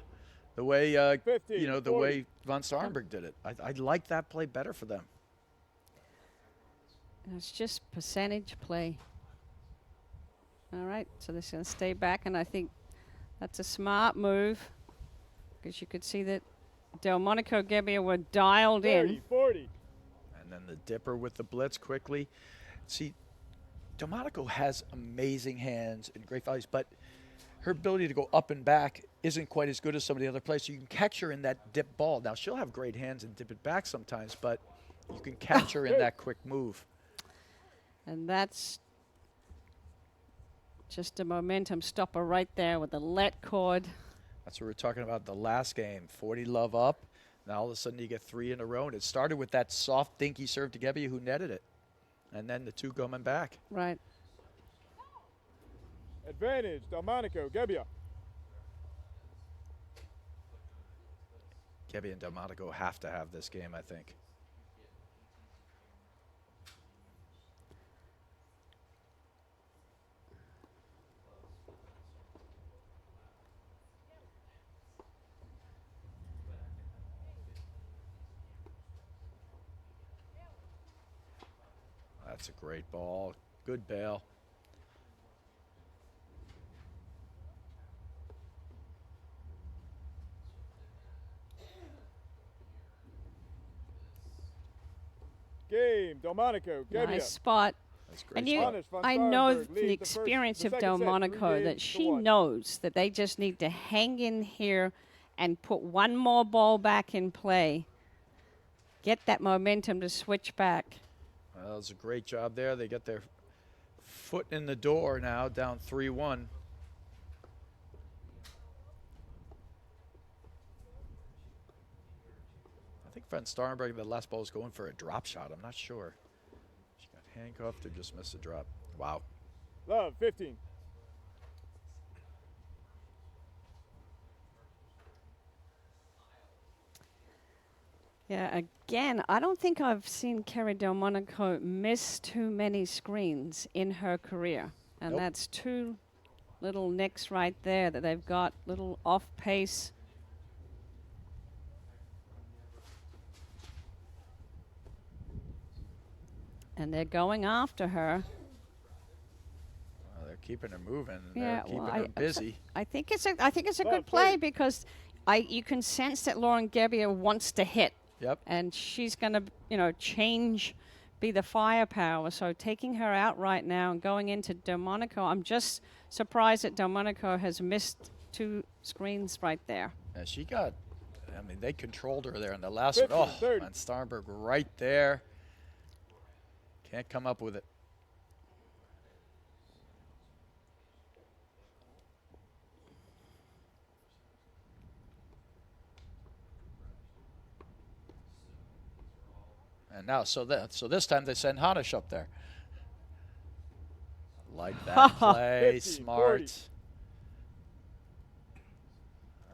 the way 50, you know, the 40. way van Starrenburg did it. I like that play better for them. It's just percentage play. All right, so they're going to stay back, and I think that's a smart move because you could see that Delmonico, Gebbia were dialed 30, in. 40. And then the dipper with the blitz quickly. See, Delmonico has amazing hands and great values, but her ability to go up and back isn't quite as good as some of the other players. So you can catch her in that dip ball. Now, she'll have great hands and dip it back sometimes, but you can catch her in that quick move. And that's just a momentum stopper right there with the let cord. That's what we were talking about the last game. 40 love up. Now all of a sudden you get 3 in a row. And it started with that soft, dinky serve to Gebbia who netted it. And then the 2 coming back. Right. Advantage, Delmonico, Gebbia. Gebbia and Delmonico have to have this game, I think. That's a great ball. Good bail. Game, Delmonico, Gebbia. Nice spot. That's a great And you, spot. Hanisch van I know Starrenburg from the leads the first- experience the of second set, Delmonico 3 that games to she 1. knows that they just need to hang in here and put one more ball back in play. Get that momentum to switch back. Well, that was a great job there. They got their foot in the door now, down 3-1. I think van Starrenburg, the last ball was going for a drop shot. I'm not sure. She got handcuffed or just missed a drop. Wow. Love, 15. Yeah, again, I don't think I've seen Kerry Delmonico miss too many screens in her career. And Nope. that's 2 little nicks right there that they've got, little off pace. And they're going after her. Well, they're keeping her moving. Yeah, They're keeping well, her busy. I think it's a Well, good play three. because you can sense that Lauren Gebbia wants to hit. Yep. And she's going to, be the firepower. So taking her out right now and going into Delmonico, I'm just surprised that Delmonico has missed 2 screens right there. And she got, they controlled her there in the last one. 50, Oh, 30. and Starrenburg right there. Can't come up with it. And now, so this time they send Hanisch up there. Like that play, 50, smart. 40.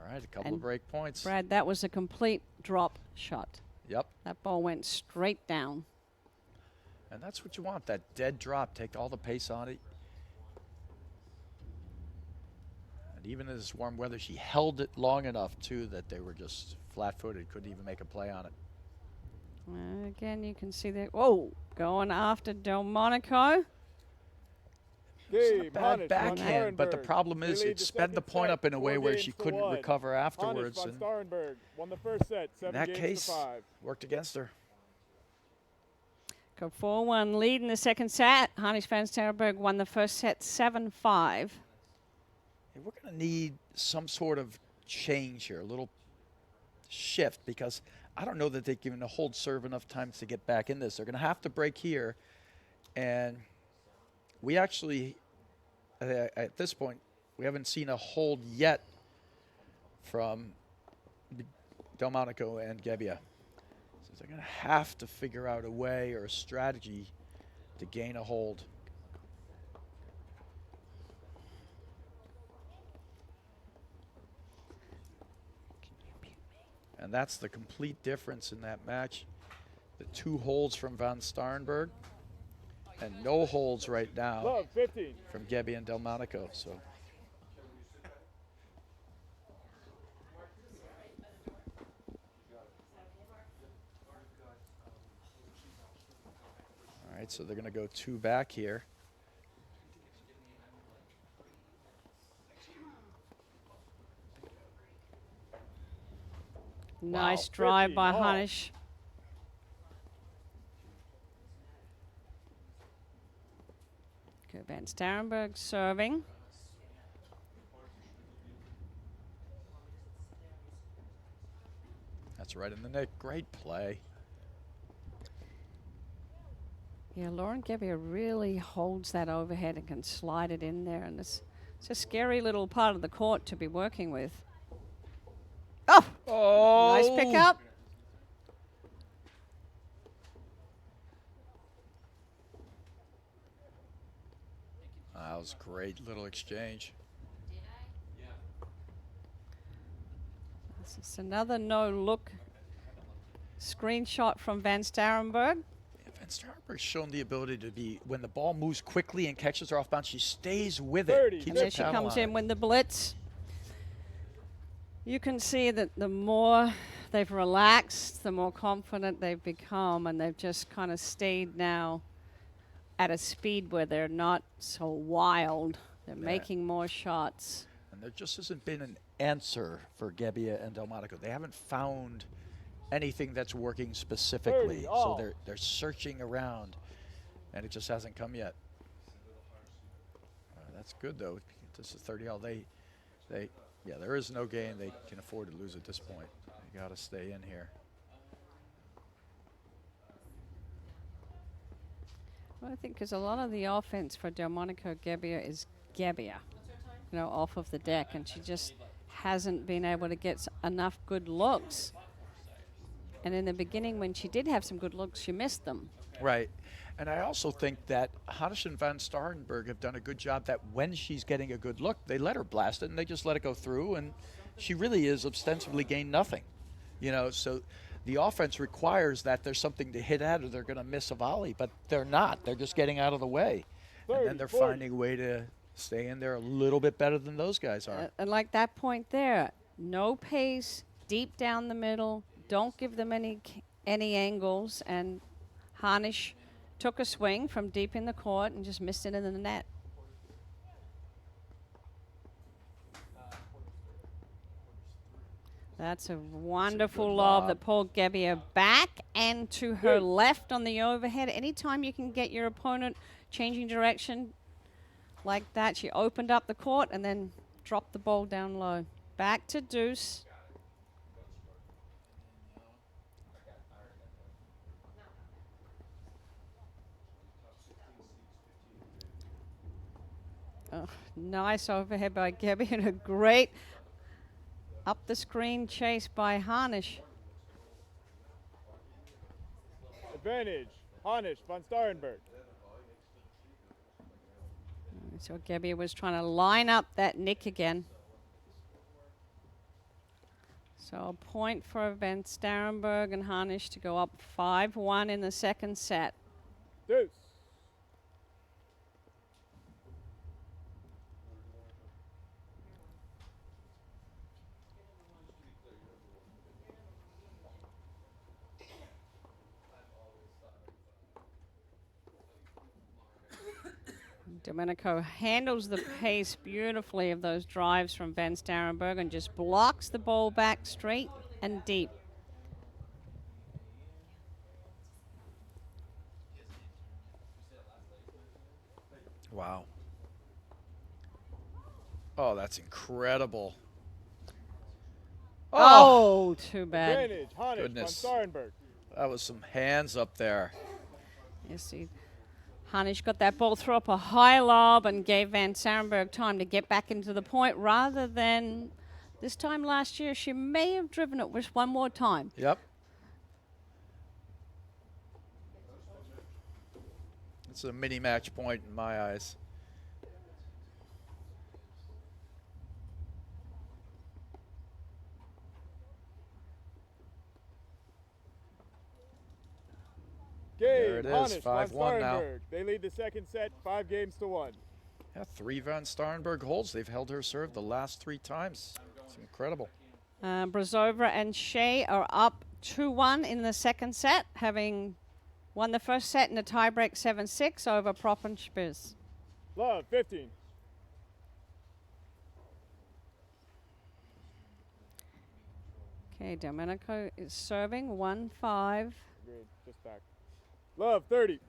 All right, a couple of And break points. Brad, that was a complete drop shot. Yep, That ball went straight down. and that's what you want, that dead drop. Take all the pace on it. And even in this warm weather, she held it long enough, too, that they were just flat-footed, couldn't even make a play on it. Again, you can see that. Whoa, going after Delmonico. Game, Bad Hanisch, backhand, but the Starrenburg. problem is They lead it the sped the second point set, up in a way 4 where games she to couldn't 1. recover afterwards. Hanisch von And Starrenburg won the first set, 7 in that games case, to 5. worked against her. Go 4-1 lead in the second set. Hanisch van Starrenburg won the first set 7-5. Hey, we're going to need some sort of change here, a little shift, because I don't know that they've given a hold serve enough times to get back in this. They're going to have to break here. And we actually, at this point, we haven't seen a hold yet from Delmonico and Gebbia. So they're going to have to figure out a way or a strategy to gain a hold. And that's the complete difference in that match. The 2 holds from Van Starrenburg and no holds right now Love, 15. from Gebbia and Delmonico. So all right, so they're going to go 2 back here. Nice Wow, drive 50 by all. Hanisch. Okay, Van Starrenburg serving. That's right in the net. Great play. Yeah, Lauren Gebbia really holds that overhead and can slide it in there. And it's a scary little part of the court to be working with. Oh, Oh, nice pickup. That was a great little exchange. This is another no-look screenshot from Van Starrenburg. Van Starrenburg's shown the ability to be, when the ball moves quickly and catches her off bounds, she stays with 30, it. And Keeps there her she paddle comes on in it. with the blitz. You can see that the more they've relaxed, the more confident they've become, and they've just kind of stayed now at a speed where they're not so wild. They're Yeah. making more shots. And there just hasn't been an answer for Gebbia and Delmonico. They haven't found anything that's working specifically. 30 So all. they're searching around, and it just hasn't come yet. That's good, though. This is 30 all. Yeah, there is no game they can afford to lose at this point. You got to stay in here. Well, I think because a lot of the offense for Delmonico Gebbia is Gebbia, off of the deck, and she just hasn't been able to get enough good looks. And in the beginning, when she did have some good looks, she missed them. Right. And I also think that Hanisch and Van Starrenburg have done a good job that when she's getting a good look, they let her blast it and they just let it go through, and she really is ostensibly gained nothing. So the offense requires that there's something to hit at or they're going to miss a volley, but they're not. They're just getting out of the way. And then 30, they're 40. finding a way to stay in there a little bit better than those guys are. And like that point there, no pace, deep down the middle. Don't give them any angles. And Hanisch took a swing from deep in the court and just missed it in the net. That's a wonderful lob that pulled Gebbia back and to her left on the overhead. Anytime you can get your opponent changing direction like that, she opened up the court and then dropped the ball down low. Back to deuce. Oh, nice overhead by Gebbia and a great up the screen chase by Hanisch. Advantage, Hanisch von Starrenburg. So Gebbia was trying to line up that nick again. So a point for Van Starrenburg and Hanisch to go up 5-1 in the second set. Deuce. Delmonico handles the pace beautifully of those drives from Van Starrenburg and just blocks the ball back straight and deep. Wow. Oh, that's incredible. Oh, too bad. Advantage, Hanisch Goodness. von Starrenburg. That was some hands up there. You see, Hanisch got that ball, threw up a high lob and gave Van Starrenburg time to get back into the point rather than this time last year. She may have driven it just one more time. Yep. It's a mini match point in my eyes. There it is, Hanisch 5-1 von now. Starrenburg. They lead the second set 5-1. Yeah, 3 Van Starrenburg holds. They've held her serve the last 3 times. It's incredible. Brazova and Shea are up 2-1 in the second set, having won the first set in a tiebreak 7-6 over Prop and Spiz. Love, 15. Okay, Delmonico is serving 1-5. Agreed, just back. Love, 30.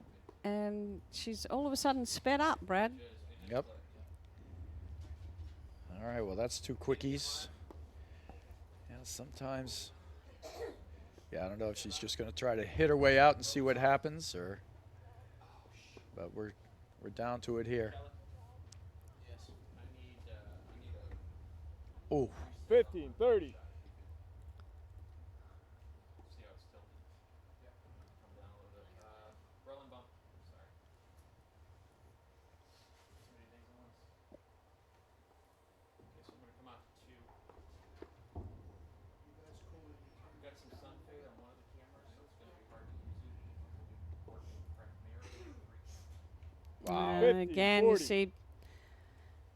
And she's all of a sudden sped up, Brad. Yep. All right, well, that's 2 quickies. Yeah, sometimes, yeah, I don't know if she's just going to try to hit her way out and see what happens, or, but we're down to it here. Oh. 15, 30. Wow. Again, you see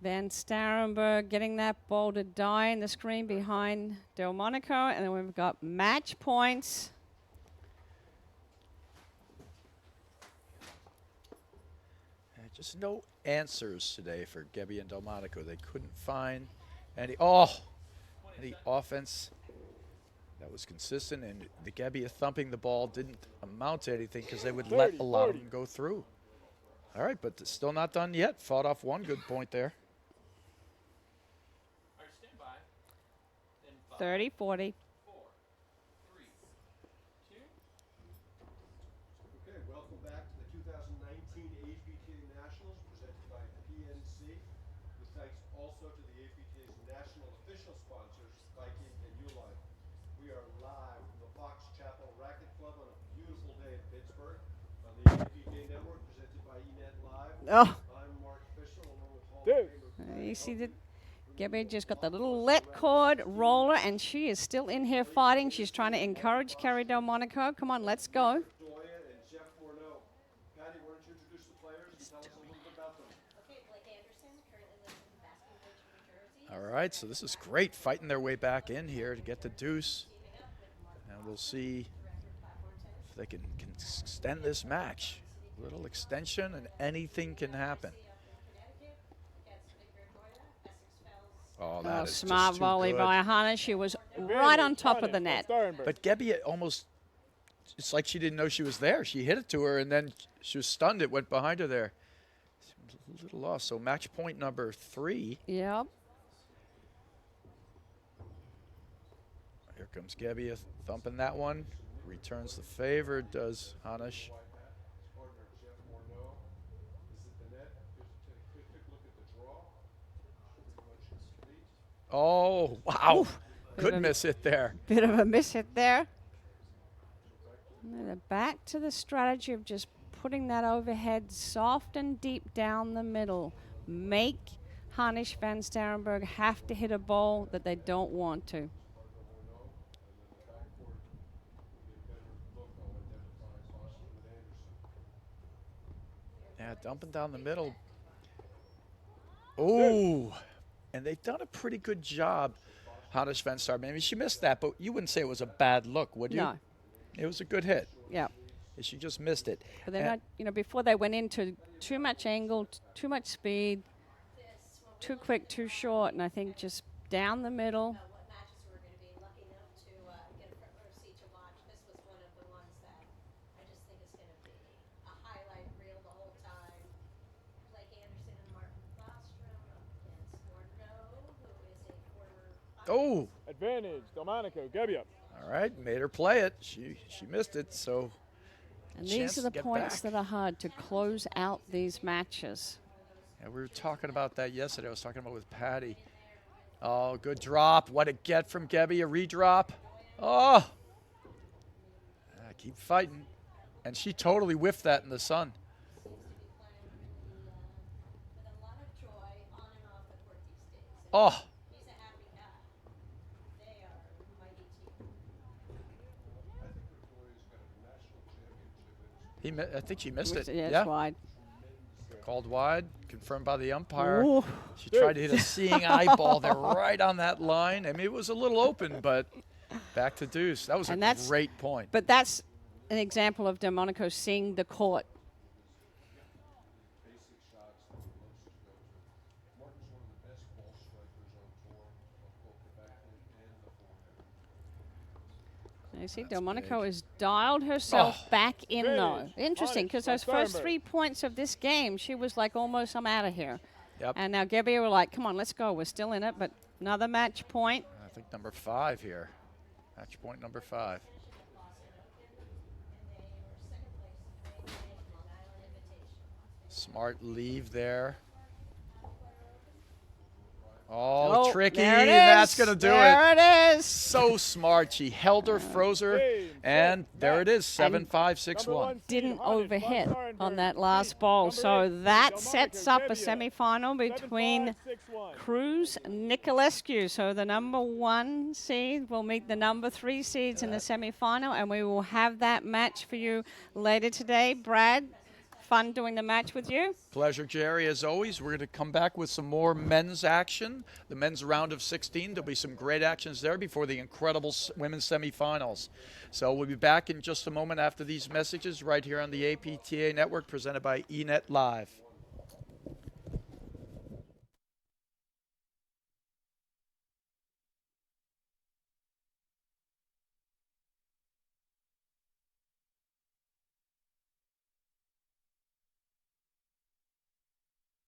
Van Starrenburg getting that ball to die in the screen behind Delmonico. And then we've got match points. Just no answers today for Gebbia and Delmonico. They couldn't find any offense that was consistent, and the Gebbia thumping the ball didn't amount to anything because they would let a lot of them go through. All right, but it's still not done yet. Fought off one good point there. 30-40. Okay, welcome back to the 2019 APTA Nationals presented by PNC. With thanks also to the APTA's national official sponsors, Viking and Uline. We are live from the Fox Chapel Racket Club on a beautiful day in Pittsburgh on the APTA Network presented by eNet Live. Oh. I'm Mark Fisher along with Hall Dude. of Famer You see that Gebbia just got the little let cord roller, and she is still in here fighting. She's trying to encourage Kerry Delmonico. Come on, let's go. Doya and Jeff Morneau. Patty, why don't you introduce the players and tell us a little bit about them? Okay, Blake Anderson, currently All right, so this is great, fighting their way back in here to get the deuce. And we'll see if they can extend this match. A little extension and anything can happen. Oh, that is smart just too volley good. by Hanisch. She was right on top of the net. But Gebbia almost, it's like she didn't know she was there. She hit it to her, and then she was stunned. It went behind her there. A little lost. So match point number 3. Yep. Here comes Gebbia thumping that one. Returns the favor, does Hanisch. Oh, wow. Oof. Could miss it there. Bit of a miss hit there. And then they're back to the strategy of just putting that overhead soft and deep down the middle. Make Hanisch van Starrenburg have to hit a ball that they don't want to. Yeah, dumping down the middle. Oh, and they've done a pretty good job, Hanisch van Starrenburg. I mean, she missed that, but you wouldn't say it was a bad look, would you? No. It was a good hit. Yeah. She just missed it. But they're not, you know, before they went into too much angle, too much speed, too quick, too short, and I think just down the middle. What matches we're going to be lucky enough to get a front row seat to watch. This was one of the ones that I just think is going to be a highlight reel the whole time. Blake Anderson and Martin Bostrom against Morneau, who is a former. Oh. Advantage, Delmonico, Gebbia. All right, made her play it. She missed it, so. And these are the to get points back. that are hard to close out these matches. Yeah, we were talking about that yesterday. I was talking about with Patty. Oh, good drop. What a get from Gebbia. Redrop. Oh. Keep fighting. And she totally whiffed that in the sun. With a lot of joy on and off the court these days. Oh. He's a happy guy. They are a mighty team. I think she missed it. Yeah, it's wide. Called wide, confirmed by the umpire. Ooh. She tried to hit a seeing eyeball there right on that line. I mean, it was a little open, but back to deuce. That was a great point. But that's an example of Delmonico seeing the court. Basic shots that we love to go to. Martin's one of the best ball strikers on tour of both the backhand and the forehand. You see, That's Delmonico big. has dialed herself back in, though. Advantage. Interesting, Hanisch because by those first Starrenburg. 3 points of this game, she was like, almost, I'm out of here. Yep. And now Gebbia were like, come on, let's go. We're still in it, but another match point. I think number 5 here. Match point number 5. Smart leave there. Oh, tricky. There it is. That's going to do it. There it is. So smart. She held her, froze her, Game, and set, there it is, And 7-5, 6-1. Didn't Hanisch, overhit Van on Starrenburg, that last seed ball. number So 8, that Delmonico, sets up a Gebbia. semifinal between 7-5, 6-1. Cruz Nicolescu. So the number 1 seed will meet the number 3 seeds in the semifinal, and we will have that match for you later today. Brad, fun doing the match with you. Pleasure, Jerry, as always. We're going to come back with some more men's action. The men's round of 16. There'll be some great actions there before the incredible women's semifinals. So we'll be back in just a moment after these messages right here on the APTA Network presented by eNet Live.